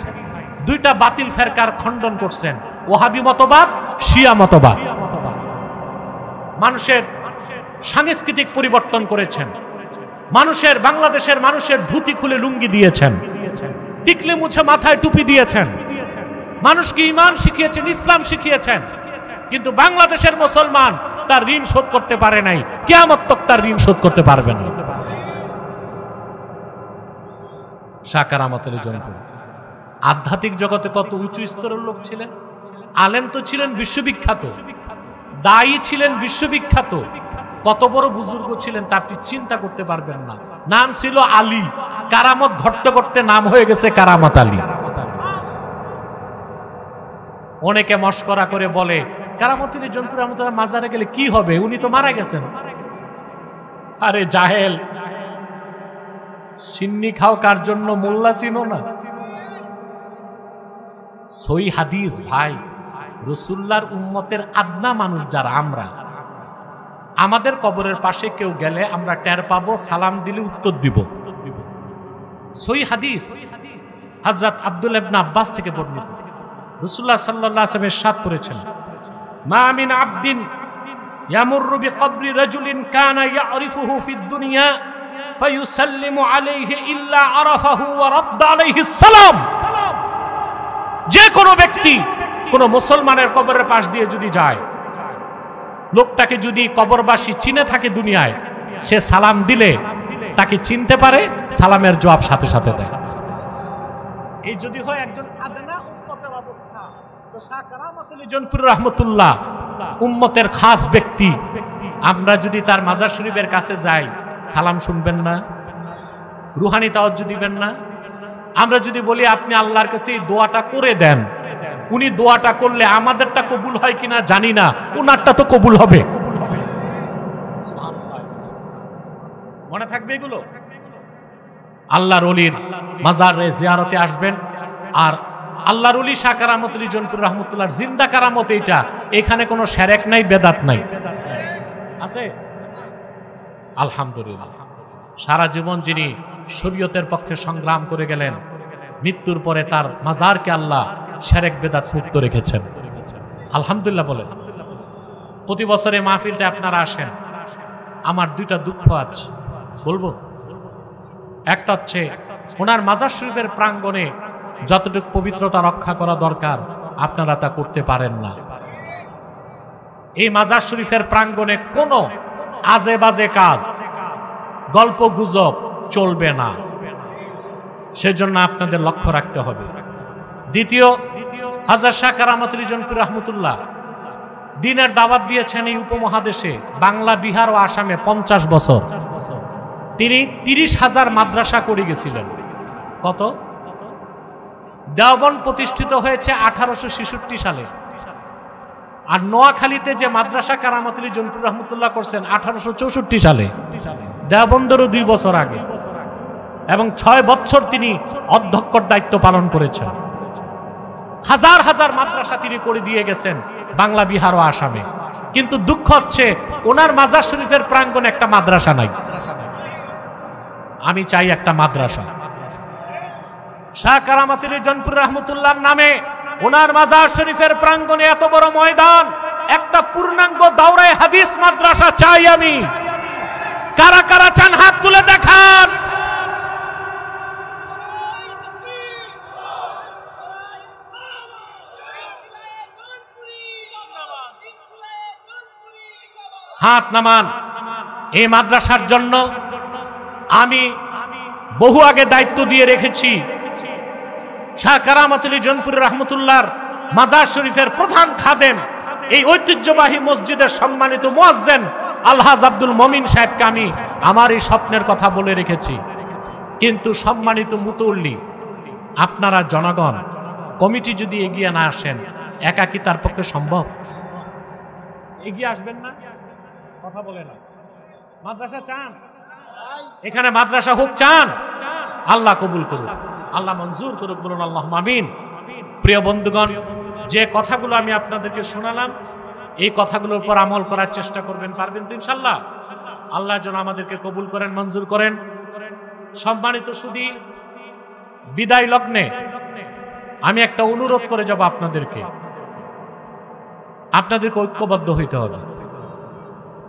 দুইটা বাতিল ফেরকার খণ্ডন করছেন, ওহাবি মতবাদ, শিয়া মতবাদ। মানুষের সাংস্কৃতিক পরিবর্তন করেছেন, মানুষের, বাংলাদেশের মানুষের ধুতি খুলে লুঙ্গি দিয়েছেন, টিকলি মুছে মাথায় টুপি দিয়েছেন, মানুষকে ঈমান শিখিয়েছেন, ইসলাম শিখিয়েছেন। কিন্তু বাংলাদেশের মুসলমান তার ঋণ শোধ করতে পারে নাই, কিয়ামত তক তার ঋণ শোধ করতে পারবে না। শাহ কারামত আলী জনপুরি আধ্যাত্মিক জগতে কত উঁচু স্তরের লোক ছিলেন। আলেম তো ছিলেন বিশ্ববিখ্যাত, দায়ী ছিলেন বিশ্ববিখ্যাত, কত বড় বুজুর্গ ছিলেন তা আপনি চিন্তা করতে পারবেন না। নাম ছিল আলী, কারামত ঘটতে ঘটতে নাম হয়ে গেছে কারামত আলী। অনেকে মস্করা করে বলে কারামত আলী জনপুরি রহমতুল্লাহ মাজারে গেলে কি হবে, উনি তো মারা গেছেন। আরে জাহেল, সিন্নি খাও কার জন্য, মোল্লা চিনো না? সই হাদিস ভাই, রাসূলুল্লাহর উম্মতের আদনা মানুষ যারা আমরা, আমাদের কবরের পাশে কেউ গেলে আমরা টের পাবো, সালাম দিলে উত্তর দিব। সই হাদিস হযরত আব্দুল্লাহ ইবনে আব্বাস থেকে বর্ণিত, রাসূলুল্লাহ সাল্লাল্লাহু আলাইহি ওয়াসাল্লাম ইরশাদ করেছেন, মা মিন আবদিন ইয়ামুররু বিকবরি রাজুলিন কানা ইয়ারিফুহু ফিদ দুনিয়া ফায়ুসাল্লিমু আলাইহি ইল্লা আরাফাহু ওয়া রাদ্দা আলাইহিস সালাম। যে কোনো ব্যক্তি কোন মুসলমানের কবরের পাশ দিয়ে যদি যায়, লোকটাকে যদি কবরবাসী চিনে থাকে দুনিয়ায়, সে সালাম দিলে তাকে চিনতে পারে, সালামের জবাব সাথে সাথে দেয়। এই যদি হয় একজন আদনা উম্মতের অবস্থা, তো শাহ কারামত আলী জনপুরি রহমতুল্লাহ উম্মতের খাস ব্যক্তি। আমরা যদি তার মাজার শরীফের কাছে যাই, সালাম শুনবেন না, রুহানি তাওয়াজ্জুহ দিবেন না? আমরা যদি বলি আপনি আল্লাহর কাছে এই দোয়াটা করে দেন, উনি দোয়াটা করলে আমাদেরটা কবুল হয় কিনা জানি না, উনারটা তো কবুল হবে। মনে থাকবে এগুলো। আল্লাহর ওলির মাজারে জিয়ারতে আসবেন, আর আল্লাহর ওলি শাহ কারামত আলী জনপুরি রহমতুল্লাহর জিন্দা কারামত এইটা, এখানে কোনো শিরক নাই, বেদাত নাই, আছে আলহামদুলিল্লাহ। সারা জীবন যিনি শরীয়তের পক্ষে সংগ্রাম করে গেলেন, মৃত্যুর পরে তার মাজারকে আল্লাহ শিরক বেদাত মুক্ত রেখেছেন, আলহামদুলিল্লাহ বলেন। প্রতি বছরে মাহফিলটা আপনারা আসেন, আমার দুইটা দুঃখ আছে, বলবো। একটা হচ্ছে ওনার মাজার শরীফের প্রাঙ্গণে যতটুকু পবিত্রতা রক্ষা করা দরকার আপনারা তা করতে পারেন না। এই মাজার শরীফের প্রাঙ্গণে কোনো আজে বাজে কাজ, গল্প গুজব চলবে না, সেজন্য আপনাদের লক্ষ্য রাখতে হবে। দ্বিতীয়, হযরত শাহ কারামত আলী জনপুরি রহমতুল্লাহ দ্বীনের দাওয়াত দিয়েছেন এই উপমহাদেশে, বাংলা, বিহার ও আসামে 50 বছর। তিনি 30,000 মাদ্রাসা করে গেছিলেন। কত? দেওবন্দ প্রতিষ্ঠিত হয়েছে 1866 সালে, আর নোয়াখালীতে যে মাদ্রাসা কারামত আলী জনপুরি রহমতুল্লাহ করছেন 1864 সালে, দেওবন্দেরও 2 বছর আগে, এবং 6 বছর তিনি অধ্যক্ষর দায়িত্ব পালন করেছেন। হাজার হাজার মাদ্রাসা তিনি করে দিয়ে গেছেন বাংলা, বিহার ও আসামে। কিন্তু দুঃখ হচ্ছে ওনার মাজার শরীফের প্রাঙ্গণে একটা মাদ্রাসা নাই। আমি চাই একটা মাদ্রাসা। শাহ কারামত আলী জনপুরি রহমতুল্লাহর নামে ওনার মাজার শরীফের প্রাঙ্গণে এত বড় ময়দান, একটা পূর্ণাঙ্গ দাওরায়ে হাদিস মাদ্রাসা চাই আমি। কারা কারা চান হাত তুলে দেখান। হাত নামান। এই মাদ্রাসার জন্য আমি বহু আগে দায়িত্ব দিয়ে রেখেছি। শাহ কারামত আলী জনপুরি রহমতুল্লাহর মাজার শরীফের প্রধান খাদেম এই ঐতিহ্যবাহী মসজিদের সম্মানিত মুয়াজ্জিন আলহাজ আব্দুল মমিন সাহেবকে আমি আমার এই স্বপ্নের কথা বলে রেখেছি। কিন্তু সম্মানিত মুতল্লি, আপনারা জনগণ, কমিটি যদি এগিয়ে না আসেন, একা কি তার পক্ষে সম্ভব? এগিয়ে আসবেন না? কথা বলে না। মাদ্রাসা চান? এখানে মাদ্রাসা হোক চান? আল্লাহ কবুল করুন, আল্লাহ মঞ্জুর করুক, বলুন আল্লাহুম্মা আমিন। প্রিয় বন্ধুগণ, যে কথাগুলো আমি আপনাদেরকে শোনালাম, এই কথাগুলোর উপর আমল করার চেষ্টা করবেন, পারবেন তো ইনশাআল্লাহ? আল্লাহ যেন আমাদেরকে কবুল করেন, মঞ্জুর করেন। সম্মানিত সুধী, বিদায় লগ্নে আমি একটা অনুরোধ করে যাব আপনাদেরকে ঐক্যবদ্ধ হইতে হবে।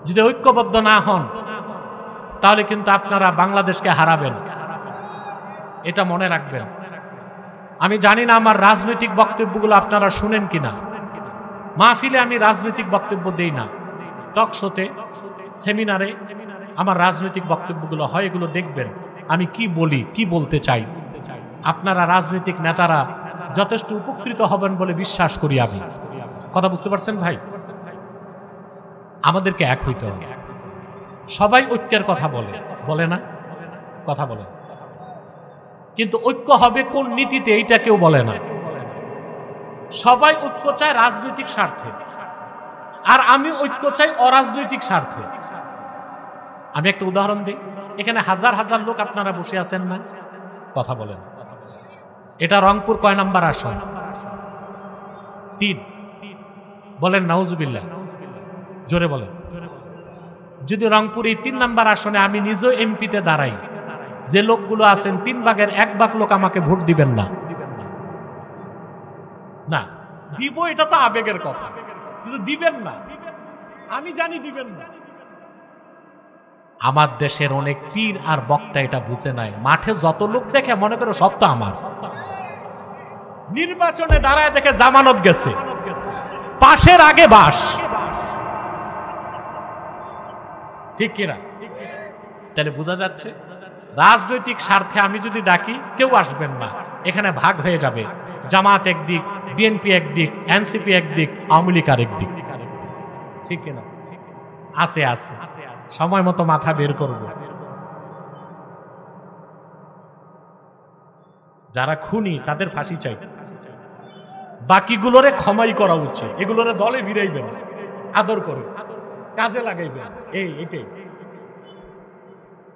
যদি ঐক্যবদ্ধ না হন তাহলে কিন্তু আপনারা বাংলাদেশকে হারাবেন, এটা মনে রাখবেন। আমি জানি না আমার রাজনৈতিক বক্তব্যগুলো আপনারা শুনেন কিনা। মাহফিলে আমি রাজনৈতিক বক্তব্য দেই না, টক শোতে, সেমিনারে আমার রাজনৈতিক বক্তব্যগুলো হয়, এগুলো দেখবেন আমি কি বলি, কি বলতে চাই। আপনারা রাজনৈতিক নেতারা যথেষ্ট উপকৃত হবেন বলে বিশ্বাস করি আমি। কথা বুঝতে পারছেন ভাই? আমাদেরকে এক হইতে হবে। সবাই ঐক্যের কথা বলে না, কথা বলে, কিন্তু ঐক্য হবে কোন নীতিতে এইটা কেউ বলে না। সবাই ঐক্য চায় রাজনৈতিক স্বার্থে, আর আমি ঐক্য চাই অরাজনৈতিক স্বার্থে। আমি একটা উদাহরণ দিই। এখানে হাজার হাজার লোক আপনারা বসে আছেন না, কথা বলেন। এটা রংপুর কয় নাম্বার আসন? 3। বলেন নাউজুবিল্লাহ, জোরে বলেন। যদি রংপুর এই 3 নাম্বার আসনে আমি নিজেও এমপিতে দাঁড়াই, যে লোকগুলো আছেন 3 ভাগের 1 ভাগ লোক আমাকে ভোট দিবেন না। না দিব, এটা তো আবেগের কথা, কিন্তু দিবেন না, আমি জানি দিবেন না। আমার দেশের অনেক পীর আর বক্তা এটা বুঝে নাই। মাঠে যত লোক দেখে মনে করে সব তো আমার। নির্বাচনে দাঁড়ায় দেখে জামানত গেছে, পাশের আগে বাস। ঠিক কিনা? তাহলে বোঝা যাচ্ছে রাজনৈতিক স্বার্থে আমি যদি ডাকি কেউ আসবেন না, এখানে ভাগ হয়ে যাবে। জামাত একদিক, বিএনপি একদিক, এনসিপি একদিক, আওয়ামী লীগ আরেকদিক। ঠিক কিনা? আছে আছে, সময় মতো মাথা বের করব। যারা খুনি তাদের ফাঁসি চাই, বাকিগুলোরে ক্ষমাই করা উচিত। এগুলোরে দলে ভিড়াইবেন, আদর করে কাজে লাগাইবেন, এটাই।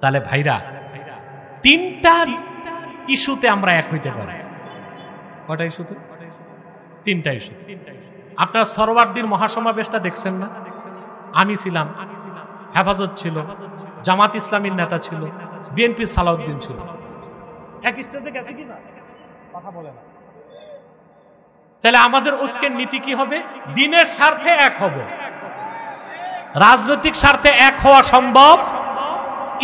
তাহলে ভাইরা, 3টা ইস্যুতে আমরা এক হইতে পারি। কয়টা ইস্যুতে? 3টা ইস্যুতে। আপনারা সরওয়ার্দীর মহাসমাবেশটা দেখছেন না? আমি ছিলাম, হেফাজত ছিল, জামাত ইসলামীর নেতা ছিল, বিএনপি সালাউদ্দিন ছিল। এক স্টেজে গেছে কি না? কথা বলে না। তাহলে আমাদের ঐক্যের নীতি কি হবে? দিনের স্বার্থে এক হব। রাজনৈতিক স্বার্থে এক হওয়া সম্ভব।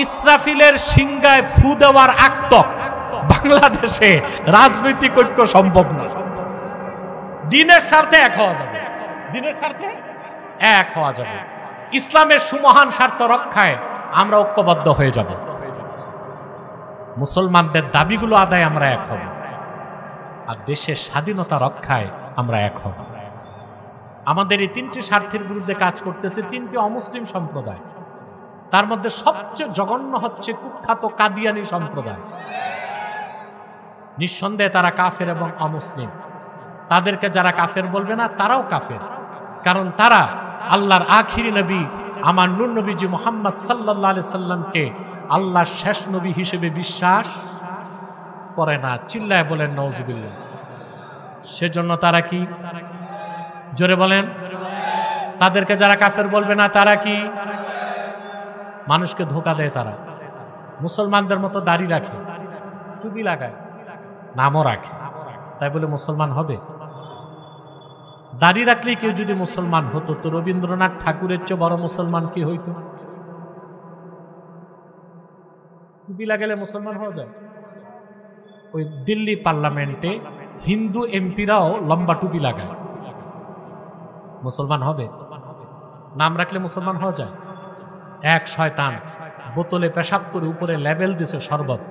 ইসরাফিলের সিংহায় ফু দেওয়ার আক্তক বাংলাদেশে রাজনৈতিক ঐক্য সম্ভব না। দিনের স্বার্থে এক হওয়া যাবে, দিনের স্বার্থে এক হওয়া যাবে। ইসলামের সুমহান স্বার্থ রক্ষায় আমরা ঐক্যবদ্ধ হয়ে যাব। মুসলমানদের দাবিগুলো আদায় আমরা এক হব, আর দেশের স্বাধীনতা রক্ষায় আমরা এক হব। আমাদের এই 3টি স্বার্থের বিরুদ্ধে কাজ করতেছে 3টি অমুসলিম সম্প্রদায়। তার মধ্যে সবচেয়ে জঘন্য হচ্ছে কুখ্যাত কাদিয়ানি সম্প্রদায়। নিঃসন্দেহে তারা কাফের এবং অমুসলিম। তাদেরকে যারা কাফের বলবে না, তারাও কাফের, কারণ তারা আল্লাহর আখিরি নবী আমার নূর নবীজি মুহাম্মদ সাল্লাল্লাহু আলাইহি সাল্লামকে আল্লাহর শেষ নবী হিসেবে বিশ্বাস করে না। চিল্লায় বলেন নাউজুবিল্লাহ। সেজন্য তারা কি? জোরে বলেন। তাদেরকে যারা কাফের বলবে না, তারা কি? মানুষকে ধোঁকা দেয়। তারা মুসলমানদের মতো দাড়ি রাখে, টুপি লাগায়, নামও রাখে, তাই বলে মুসলমান হবে? দাড়ি রাখলেই কেউ যদি মুসলমান হতো, তো রবীন্দ্রনাথ ঠাকুরের চেয়ে বড় মুসলমান কি হইতো? টুপি লাগালে মুসলমান হওয়া যায়? ওই দিল্লি পার্লামেন্টে হিন্দু এমপিরাও লম্বা টুপি লাগায়, মুসলমান হবে? নাম রাখলে মুসলমান হওয়া যায়? এক শয়তান বোতলে পেশাব করে উপরে লেবেল দিছে শরবত,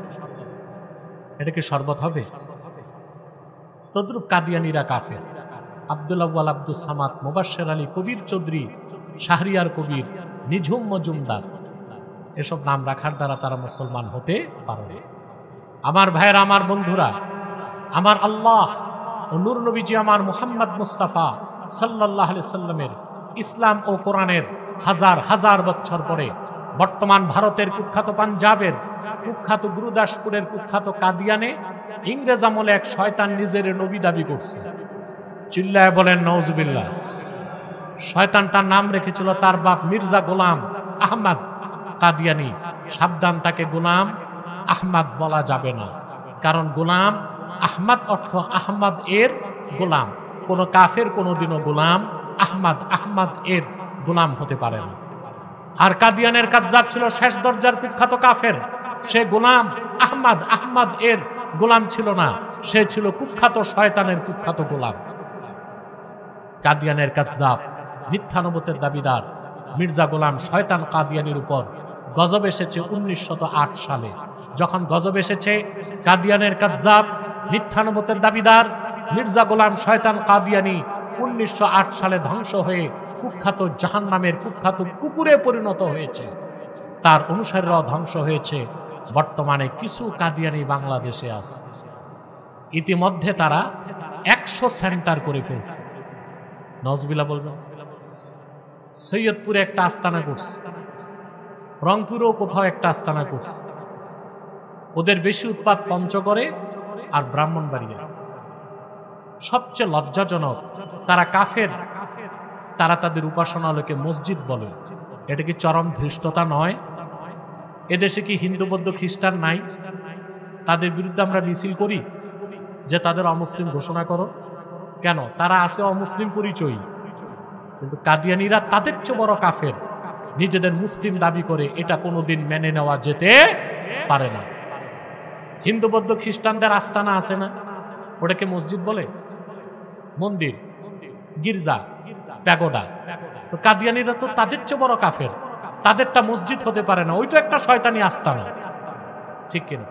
এটা কি শরবত হবে? তদ্রুপ কাদিয়ানিরা কাফের। আব্দুল আউয়াল আব্দুল সামাদ, মুবাশশির আলী, কবির চৌধুরী, শাহরিয়ার কবির, নিঝুম মজুমদার, এসব নাম রাখার দ্বারা তারা মুসলমান হতে পারে। আমার ভাইয়েরা, আমার বন্ধুরা, আমার আল্লাহ ও নূর নবীজি আমার মুহাম্মদ মুস্তাফা সাল্লাল্লাহু আলাইহি সাল্লামের ইসলাম ও কোরআনের হাজার হাজার বছর পরে বর্তমান ভারতের কুখ্যাত পাঞ্জাবের কুখ্যাত গুরুদাসপুরের কুখ্যাত কাদিয়ানে ইংরেজ আমলে এক শয়তান নিজের নবী দাবি করছে। চিল্লায় বলেন নাউজুবিল্লাহ। শয়তানটার নাম রেখেছিল তার বাপ মির্জা গোলাম আহমদ কাদিয়ানি। সাবধান, তাকে গোলাম আহমদ বলা যাবে না, কারণ গোলাম আহমদ অর্থ আহমদ এর গোলাম। কোন কাফের কোনোদিনও গোলাম আহমদ এর গোলাম হতে পারে না। আর কাদিয়ানের কাজ্জাব ছিল শেষ দরজার কুখ্যাত কাফের। সে গোলাম আহমদ এর গোলাম ছিল না, সে ছিল কুখ্যাত শয়তানের কুখ্যাত গোলাম। কাদিয়ানের কাজ্জাব মিথ্যানবুতের দাবিদার মির্জা গোলাম শয়তান কাদিয়ানির উপর গজব এসেছে 1908 সালে। যখন গজব এসেছে, কাদিয়ানের কাজ্জাব মিথ্যানবুতের দাবিদার মির্জা গোলাম শয়তান কাদিয়ানি 1908 সালে ধ্বংস হয়ে কুখ্যাত জাহান্নামের কুখ্যাত কুকুরে পরিণত হয়েছে। তার অনুসারীরাও ধ্বংস হয়েছে। বর্তমানে কিছু কাদিয়ানি বাংলাদেশে আছে। ইতিমধ্যে তারা 100 সেন্টার করে ফেলছে। নজবিলা বলবেন। সৈয়দপুরে একটা আস্তানা করছে, রংপুরেও কোথাও একটা আস্তানা করছে। ওদের বেশি উৎপাত পঞ্চগড়ে আর ব্রাহ্মণবাড়িয়া। সবচেয়ে লজ্জাজনক, তারা কাফের, তারা তাদের উপাসনালয়কে মসজিদ বলে। এটা কি চরম ধৃষ্টতা নয়? এদেশে কি হিন্দু বৌদ্ধ খ্রিস্টান নাই? তাদের বিরুদ্ধে আমরা মিছিল করি যে তাদের অমুসলিম ঘোষণা করো। কেন? তারা আছে অমুসলিম পরিচয়ী, কিন্তু কাদিয়ানিরা তাদের চেয়ে বড় কাফের, নিজেদের মুসলিম দাবি করে। এটা কোনোদিন মেনে নেওয়া যেতে পারে না। হিন্দু বৌদ্ধ খ্রিস্টানদের আস্তানা আছে না, ওটাকে মসজিদ বলে? মন্দির, গির্জা, প্যাগোডা। তো কাদিয়ানিরা তো তাদের চেয়ে বড় কাফের, তাদেরটা মসজিদ হতে পারে না, ওইটা একটা শয়তানি আস্তানা। ঠিক কিনা?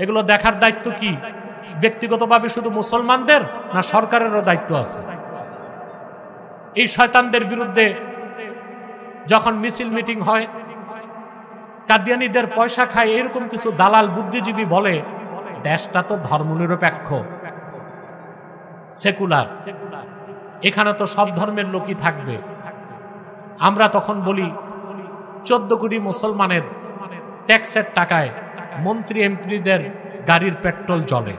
এগুলো দেখার দায়িত্ব কি ব্যক্তিগতভাবে শুধু মুসলমানদের, না সরকারেরও দায়িত্ব আছে? এই শয়তানদের বিরুদ্ধে যখন মিছিল মিটিং হয়, কাদিয়ানিদের পয়সা খায় এরকম কিছু দালাল বুদ্ধিজীবী বলে দেশটা তো ধর্মনিরপেক্ষ, সেকুলার, এখানে তো সব ধর্মের লোকই থাকবে। আমরা তখন বলি 14 কোটি মুসলমানের ট্যাক্সের টাকায় মন্ত্রী এমপিদের গাড়ির পেট্রোল জ্বলে,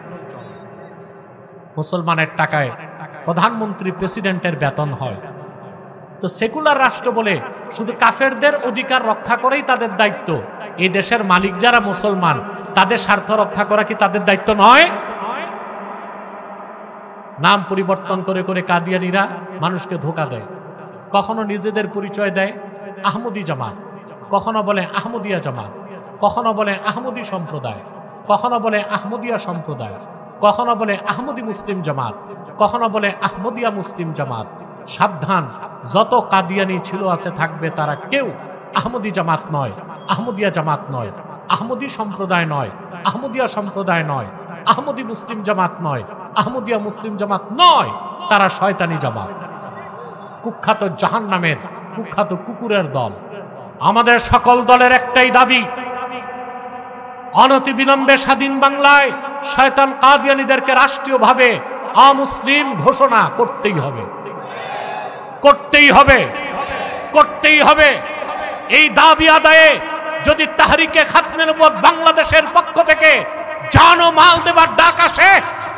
মুসলমানের টাকায় প্রধানমন্ত্রী প্রেসিডেন্টের বেতন হয়। তো সেকুলার রাষ্ট্র বলে শুধু কাফেরদের অধিকার রক্ষা করেই তাদের দায়িত্ব। এই দেশের মালিক যারা মুসলমান, তাদের স্বার্থ রক্ষা করা কি তাদের দায়িত্ব নয়? নাম পরিবর্তন করে করে কাদিয়ানিরা মানুষকে ধোঁকা দেয়। কখনো নিজেদের পরিচয় দেয় আহমদী জামাত, কখনো বলে আহমদিয়া জামাত, কখনো বলে আহমদী সম্প্রদায়, কখনো বলে আহমদিয়া সম্প্রদায়, কখনো বলে আহমদী মুসলিম জামাত, কখনো বলে আহমদিয়া মুসলিম জামাত। সাবধান, যত কাদিয়ানি ছিল আছে থাকবে, তারা কেউ আহমদী জামাত নয়, আহমদিয়া জামাত নয়, আহমদী সম্প্রদায় নয়, আহমদিয়া সম্প্রদায় নয়, আহমদী মুসলিম জামাত নয়, আহমদিয়া মুসলিম জামাত নয়। তারা শয়তানি জামাত, কুখ্যাত জাহান্নামের কুখ্যাত কুকুরের দল। আমাদের সকল দলের একটাই দাবি, অনতিবিলম্বে স্বাধীন বাংলায় শয়তান কাদিয়ানীদেরকে রাষ্ট্রীয়ভাবে অমুসলিম ঘোষণা করতেই হবে, করতেই হবে, করতেই হবে। এই দাবি আদায়ে যদি তাহরিকে খাতমে নবুয়ত বাংলাদেশের পক্ষ থেকে জান ও মাল দেবার ডাক আসে,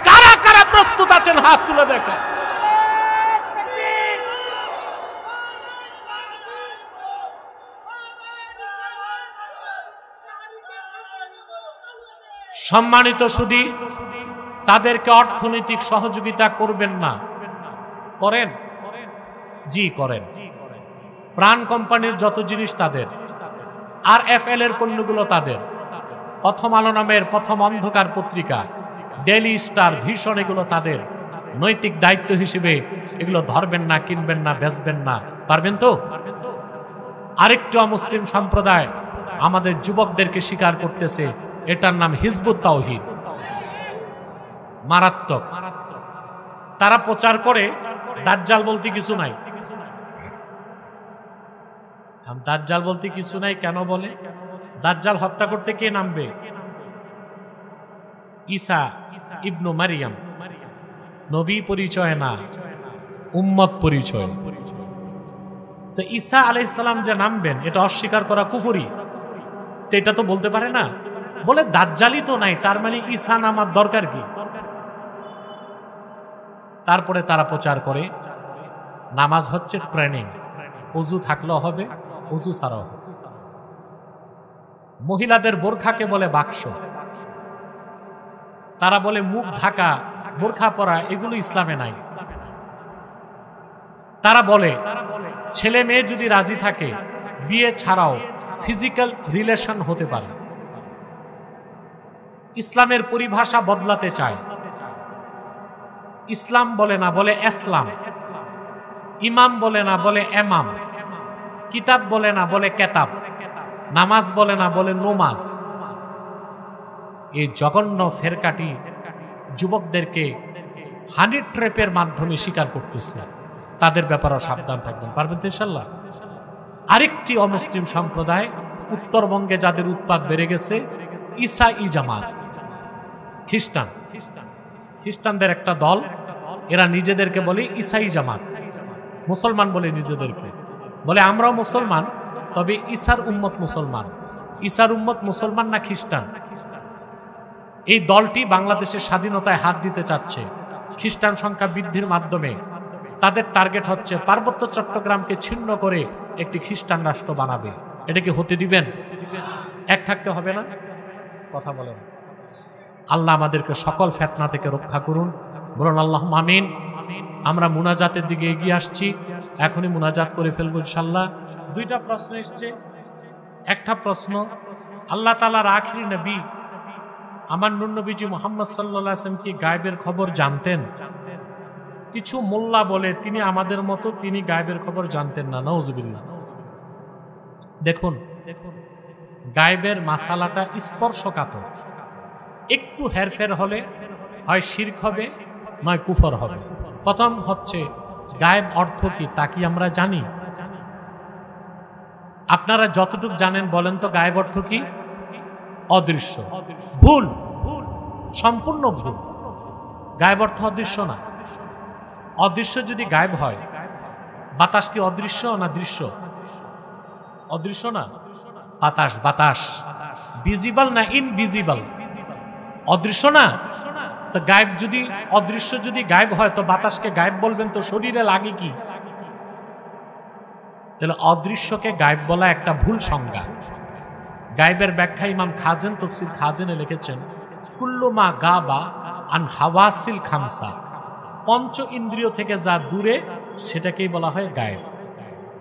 কারা কারা প্রস্তুত আছেন হাত তুলে দেখেন। সম্মানিত সুধী, তাদেরকে অর্থনৈতিক সহযোগিতা করবেন না? করেন, জি করেন। প্রাণ কোম্পানির যত জিনিস তাদের, আর FL এর পণ্যগুলো তাদের, প্রথম আলো নামের প্রথম অন্ধকার পত্রিকা, ডেইলি স্টার, ভিশন, এগুলো তাদের। নৈতিক দায়িত্ব হিসেবে এগুলো ধরবেন না, কিনবেন না, বেচবেন না। পারবেন তো? আরেকটু অমুসলিম সম্প্রদায় আমাদের যুবকদেরকে স্বীকার করতেছে, এটার নাম হিজবুত তাওহীদ। মারাত্মক। তারা প্রচার করে দাজ্জাল বলতে কিছু নাই। দাজ্জাল বলতে কিছু নাই কেন বলে? দাজ্জাল হত্যা করতে কে নামবে? ঈসা ইবনু মারিয়াম। নবী পরিচয় না, উম্মত পরিচয়। তো ঈসা আলাইহিস সালাম যে নামবেন এটা অস্বীকার করা কুফরি, তো এটা তো বলতে পারে না। বলে দাজ্জালই তো নাই, তার মানে ঈসা নামার দরকার কি? তারপরে তারা প্রচার করে নামাজ হচ্ছে ট্রেনিং, ওযু থাকলেও হবে, ওযু ছাড়াও হবে। মহিলাদের বোরখাকে বলে বাক্স। তারা বলে মুখ ঢাকা, বোরখা পরা, এগুলো ইসলামে নাই। তারা বলে ছেলে মেয়ে যদি রাজি থাকে বিয়ে ছাড়াও ফিজিক্যাল রিলেশন হতে পারে। ইসলামের পরিভাষা বদলাতে চায়। ইসলাম বলে না, বলে ইসলাম। ইমাম বলে না, বলে এমাম। কিতাব বলে না, বলে কেতাব। নামাজ বলে না, বলে নমাজ। এই জঘন্য ফেরকাটি যুবকদেরকে হানি ট্র্যাপের মাধ্যমে স্বীকার করতেছে। তাদের ব্যাপারেও সাবধান থাকবেন, পারবেন তো ইনশাআল্লাহ। আরেকটি অমুসলিম সম্প্রদায় উত্তরবঙ্গে যাদের উৎপাত বেড়ে গেছে, ঈসাই জামাত, খ্রিস্টান। খ্রিস্টানদের একটা দল, এরা নিজেদেরকে বলে ঈসাই জামাত। মুসলমান বলে নিজেদেরকে, বলে আমরাও মুসলমান, তবে ঈসার উম্মত মুসলমান। ঈসার উম্মত মুসলমান না খ্রিস্টান? এই দলটি বাংলাদেশের স্বাধীনতায় হাত দিতে চাচ্ছে খ্রিস্টান সংখ্যা বৃদ্ধির মাধ্যমে। তাদের টার্গেট হচ্ছে পার্বত্য চট্টগ্রামকে ছিন্ন করে একটি খ্রিস্টান রাষ্ট্র বানাবে। এটা কি হতে দিবেন? এক থাকতে হবে না? কথা বলেন। আল্লাহ আমাদেরকে সকল ফিতনা থেকে রক্ষা করুন, বলুন আল্লাহুম্মা আমিন। আমরা মুনাজাতের দিকে এগিয়ে আসছি, এখনই মুনাজাত করে ফেলবো ইনশাআল্লাহ। দুইটা প্রশ্ন এসছে। একটা প্রশ্ন, আল্লাহ তাআলার আখিরি নবী আমার নূর নবীজি মুহাম্মদ সাল্লাল্লাহু আলাইহি ওয়াসাল্লাম কি গায়েবের খবর জানতেন? কিছু মোল্লা বলে তিনি আমাদের মতো, তিনি গায়েবের খবর জানতেন না। নাউজুবিল্লাহ। দেখুন, গায়েবের মাসালাটা স্পর্শকাতর। একটু হেরফের হলে হয় শিরক হবে, নয় কুফর হবে। প্রথম হচ্ছে গায়েব অর্থ কি তা কি আমরা জানি? আপনারা যতটুকু জানেন বলেন তো, গায়েব অর্থ কি? অদৃশ্য। ভুল, সম্পূর্ণ ভুল। গায়েব অর্থ অদৃশ্য না। অদৃশ্য যদি গায়েব হয়, বাতাস কি অদৃশ্য না দৃশ্য? অদৃশ্য না। বাতাস, বাতাস ভিজিবল না ইনভিজিবল? অদৃশ্য না। তো গায়েব যদি, অদৃশ্য যদি গায়েব হয় তো বাতাসকে গায়েব বলবেন তো শরীরে লাগে কি? তাহলে অদৃশ্যকে গায়েব বলা একটা ভুল সংজ্ঞা। গায়েবের ব্যাখ্যা ইমাম খাজেন তাফসীর খাজেনে লিখেছেন, কুল্লু মা গাবা আন হাওয়াসিল খামসা, পঞ্চ ইন্দ্রিয় থেকে যা দূরে সেটাকেই বলা হয় গায়েব।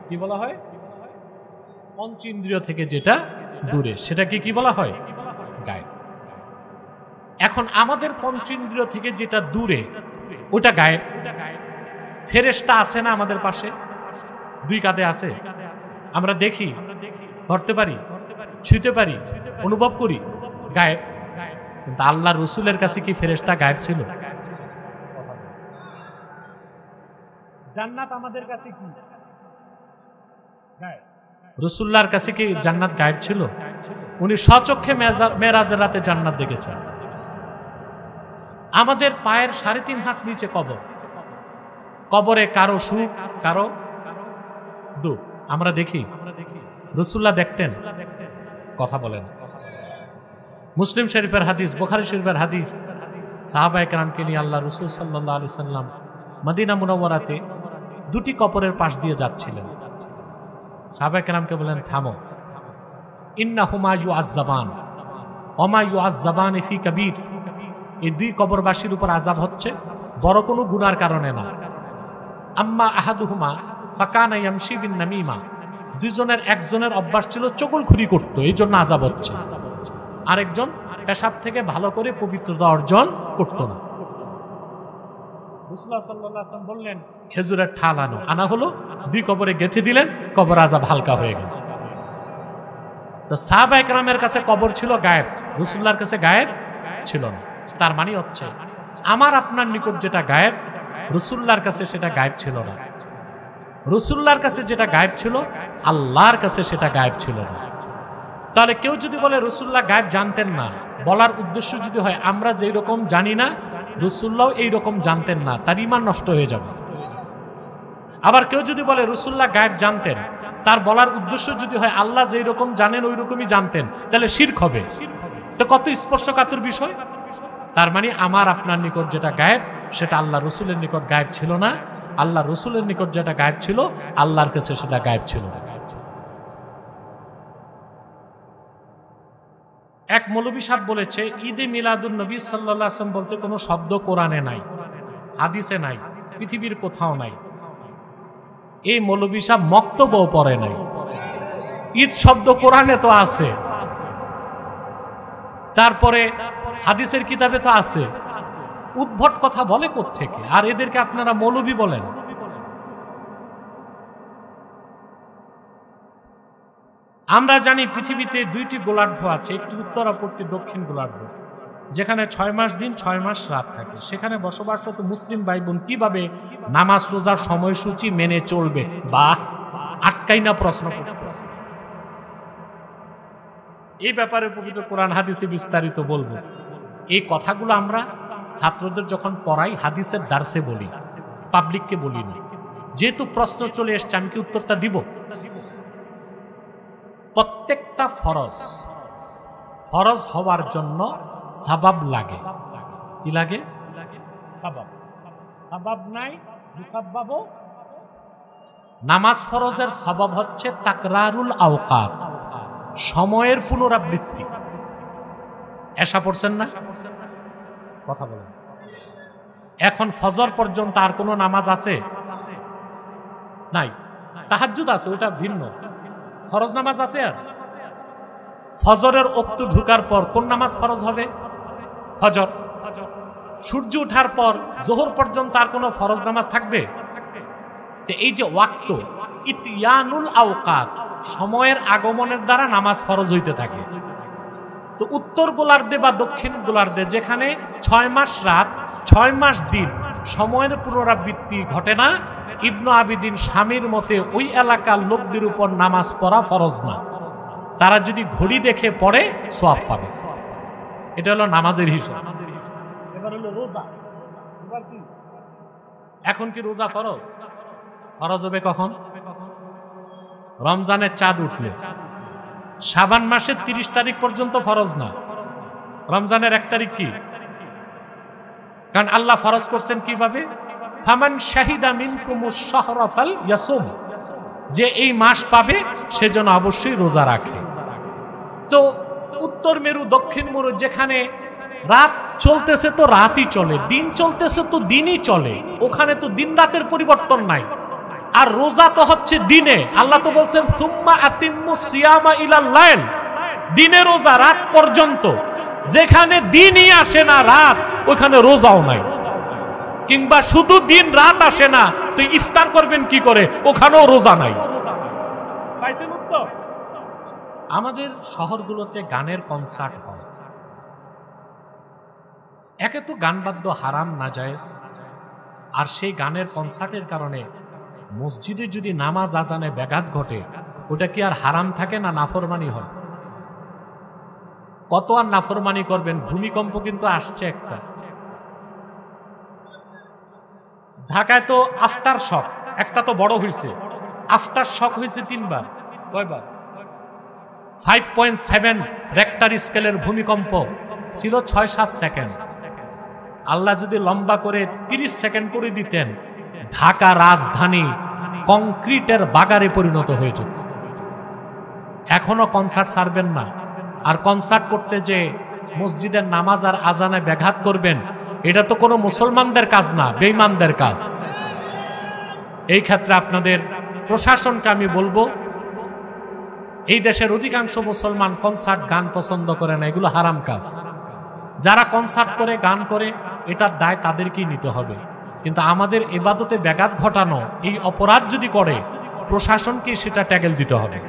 কি বলা হয়? পঞ্চ ইন্দ্রিয় থেকে যেটা দূরে সেটাকে কি বলা হয়? গায়েব। এখন আমাদের পঞ্চ ইন্দ্রিয় থেকে যেটা দূরে ওটা গায়েব। ফেরেশতা আছে না আমাদের পাশে? দুই কাঁধে আছে, আমরা দেখি, ধরতে পারি, ছুঁতে পারি, অনুভব করি, গায়েব। কিন্তু আল্লাহ রসুলের কাছে কি ফেরেশতা গায়েব ছিল? জান্নাত আমাদের কাছে কি গায়েব? রাসূলুল্লাহর কাছে কি জান্নাত গায়েব ছিল? উনি স্বচক্ষে মেরাজের রাতে জান্নাত দেখেছেন। আমাদের পায়ের 3.5 হাত নিচে কবর। কবরে কারো সুখ, কারো দুঃখ আমরা দেখি। রাসূলুল্লাহ দেখতেন? কথা বলেন। মুসলিম শরীফের হাদিস, বুখারী শরীফের হাদিস, সাহাবায়ে কেরামকে নিয়ে আল্লাহ রাসূল সাল্লাল্লাহু আলাইহি সাল্লাম মদিনা মুনাওয়ারাতে দুটি কবরের পাশ দিয়ে যাচ্ছিলেন। সাহাবায়ে কেরামকে বলেন, থামো, ইন্নাহুমা ইউআজ্জাবান ওমা ইউআজ্জাবান ফি কাবীর। এই দুই কবরবাসীর উপর আযাব হচ্ছে বড় কোনো গুনার কারণে না। আম্মা আহাদুহুমা ফাকানা ইয়ামশি বিন নামিমা, দুইজনের একজনের অভ্যাস ছিল চগলখুরি করত, এই জন্য আযাব হচ্ছে। আরেকজন পেশাব থেকে ভালো করে পবিত্রতা অর্জন করত না। রাসূলুল্লাহ সাল্লাল্লাহু আলাইহি ওয়াসাল্লাম বললেন, খেজুরের ঠাল আনো। আনা হলো, দুই কবরে গেঁথে দিলেন, কবর আযাব হালকা হয়ে গেল। তো সাহাবায়ে কেরামের কাছে কবর ছিল গায়েব, রাসূলুল্লাহর কাছে গায়েব ছিল না। তার মানে হচ্ছে আমার আপনার নিকট যেটা গায়েব রাসূলুল্লাহর কাছে সেটা গায়েব ছিল না। রাসূলুল্লাহর কাছে যেটা গায়েব ছিল, আল্লাহর কাছে সেটা গায়েব ছিল না। তাহলে কেউ যদি বলে রাসূলুল্লাহ গায়েব জানতেন না, বলার উদ্দেশ্য যদি হয় আমরা যেই রকম জানি না রাসূলুল্লাহ এই রকম জানতেন না, তার ঈমান নষ্ট হয়ে যাবে। আবার কেউ যদি বলে রাসূলুল্লাহ গায়েব জানতেন, তার বলার উদ্দেশ্য যদি হয় আল্লাহ যেই রকম জানেন ওই রকমই জানতেন, তাহলে শিরক হবে। তো কত স্পর্শকাতর বিষয়। তার মানে আমার আপনার নিকট যেটা গায়েব সেটা আল্লাহ রসুলের নিকট গায়েব ছিল না, আল্লাহ রসুলের নিকট যেটা গায়েব ছিল আল্লাহর কাছে সেটা গায়েব ছিল না। এক মৌলভী সাহেব বলেছে ঈদে মিলাদুন নবী সাল্লাল্লাহু আলাইহি ওয়াসাল্লাম বলতে কোনো শব্দ কোরআনে নাই, হাদিসে নাই, পৃথিবীর কোথাও নাই। এই মৌলভী সাহেব মক্তব্যও পড়ে নাই। ঈদ শব্দ কোরআনে তো আছে, তারপরে হাদিসের কিতাবে তো আছে, উদ্ভট কথা বলে কোত্থেকে? আর এদেরকে আপনারা মৌলভী বলেন। আমরা জানি পৃথিবীতে দুইটি গোলার্ধ আছে, একটি উত্তর অপরটি দক্ষিণ গোলার্ধ, যেখানে 6 মাস দিন 6 মাস রাত থাকে। সেখানে বসবাসরত মুসলিম ভাই বোন কিভাবে নামাজ রোজার সময়সূচি মেনে চলবে? বা আটকাই না প্রশ্ন করছে। এই ব্যাপারে পবিত্র কোরআন হাদিসে বিস্তারিত বলবো। এই কথাগুলো আমরা ছাত্রদের যখন পড়াই হাদিসের দার্সে বলি, পাবলিককে বলি না। যেহেতু প্রশ্ন চলে এসছে আমি কি উত্তরটা দিব? প্রত্যেকটা ফরজ হওয়ার জন্য সাবাব লাগে। কি লাগে? সাবাব। সাবাব নাই মুসাব্বাব। নামাজ ফরজের সাবাব হচ্ছে তাকরারুল আওকাত, সময়ের পুনরাবৃত্তি। এশা পড়ছেন না? কথা বলেন। এখন ফজর পর্যন্ত আর কোনো নামাজ আছে? নাই। তাহাজ্জুদ আছে, ওটা ভিন্ন। ফরজ নামাজ আছে। আর ফজরের ওক্ত ঢুকার পর কোন নামাজ ফরজ হবে? ফজর। সূর্য ওঠার পর জোহর পর্যন্ত আর কোনো ফরজ নামাজ থাকবে? এই যে ওয়াক্ত, ইতিয়ানুল আওকাত, সময়ের আগমনের দ্বারা নামাজ ফরজ হইতে থাকে। তো উত্তর গোলার্ধে বা দক্ষিণ গোলার্ধে যেখানে 6 মাস রাত 6 মাস দিন সময়ের পুনরাবৃত্তি ঘটে না, ইবনু আবিদিন স্বামীর মতে ওই এলাকার লোকদের উপর নামাজ পড়া ফরজ না। তারা যদি ঘড়ি দেখে পড়ে সওয়াব পাবে। এটা হলো নামাজের হিসাব। এবার হলো রোজা। এবার কি? এখন কি রোজা ফরজ? ফরজ হবে কখন? রমজানের চাঁদ উঠলে। শাবান মাসের 30 তারিখ পর্যন্ত ফরজ না, রমজানের 1 তারিখ কি? কারণ আল্লাহ ফরজ করছেন কিভাবে? ফামান শাহিদা মিনকুমুশ শাহরা ফালইয়াসুম, যে এই মাস পাবে সে যেন অবশ্যই রোজা রাখে। তো উত্তর মেরু দক্ষিণ মেরু যেখানে রাত চলতেছে তো রাতই চলে, দিন চলতেছে তো দিনই চলে, ওখানে তো দিন রাতের পরিবর্তন নাই। আর রোজা তো হচ্ছে দিনে। আল্লাহ তো বলছেন সুম্মা আতিম্মুস সিয়ামা ইলাল লাইল, দিনে রোজা রাত পর্যন্ত। যেখানে দিনই আসে না রাত, ওখানে রোজাও নাই। কিংবা শুধু দিন রাত আসে না তো ইফতার করবেন কি করে? ওখানেও রোজা নাই। পাইছেন উত্তর? আমাদের শহরগুলোতে গানের কনসার্ট হয়। একে তো গান বাদ্য হারাম নাজায়েজ, আর সেই গানের কনসার্টের কারণে মসজিদে যদি নামাজ আজানে ব্যাঘাত ঘটে, ওটা কি আর হারাম থাকে না নাফরমানি হয়? কত আর নাফরমানি করবেন? ভূমিকম্প কিন্তু আসছে একটা। ঢাকায় তো আফটার শক একটা তো বড় হয়েছে, আফটার শক হয়েছে 3 বার। কয়বার? 5.7 রেক্টার স্কেলের ভূমিকম্প ছিল 6-7 সেকেন্ড। আল্লাহ যদি লম্বা করে 30 সেকেন্ড করে দিতেন, ঢাকা রাজধানী কংক্রিটের বাগারে পরিণত হয়ে যেত। এখনো কনসার্ট ছাড়বেন না। আর কনসার্ট করতে যে মসজিদের নামাজ আর আজানে ব্যাঘাত করবেন, এটা তো কোনো মুসলমানদের কাজ না, বেঈমানদের কাজ। এই ক্ষেত্রে আপনাদের প্রশাসনকে আমি বলবো, এই দেশের অধিকাংশ মুসলমান কনসার্ট গান পছন্দ করে না, এগুলো হারাম কাজ। যারা কনসার্ট করে গান করে, এটার দায় তাদেরকেই নিতে হবে। কিন্তু আমাদের ইবাদতে ব্যাঘাত ঘটানো এই অপরাধ যদি করে, প্রশাসনকে সেটা ট্যাগেল দিতে হবে।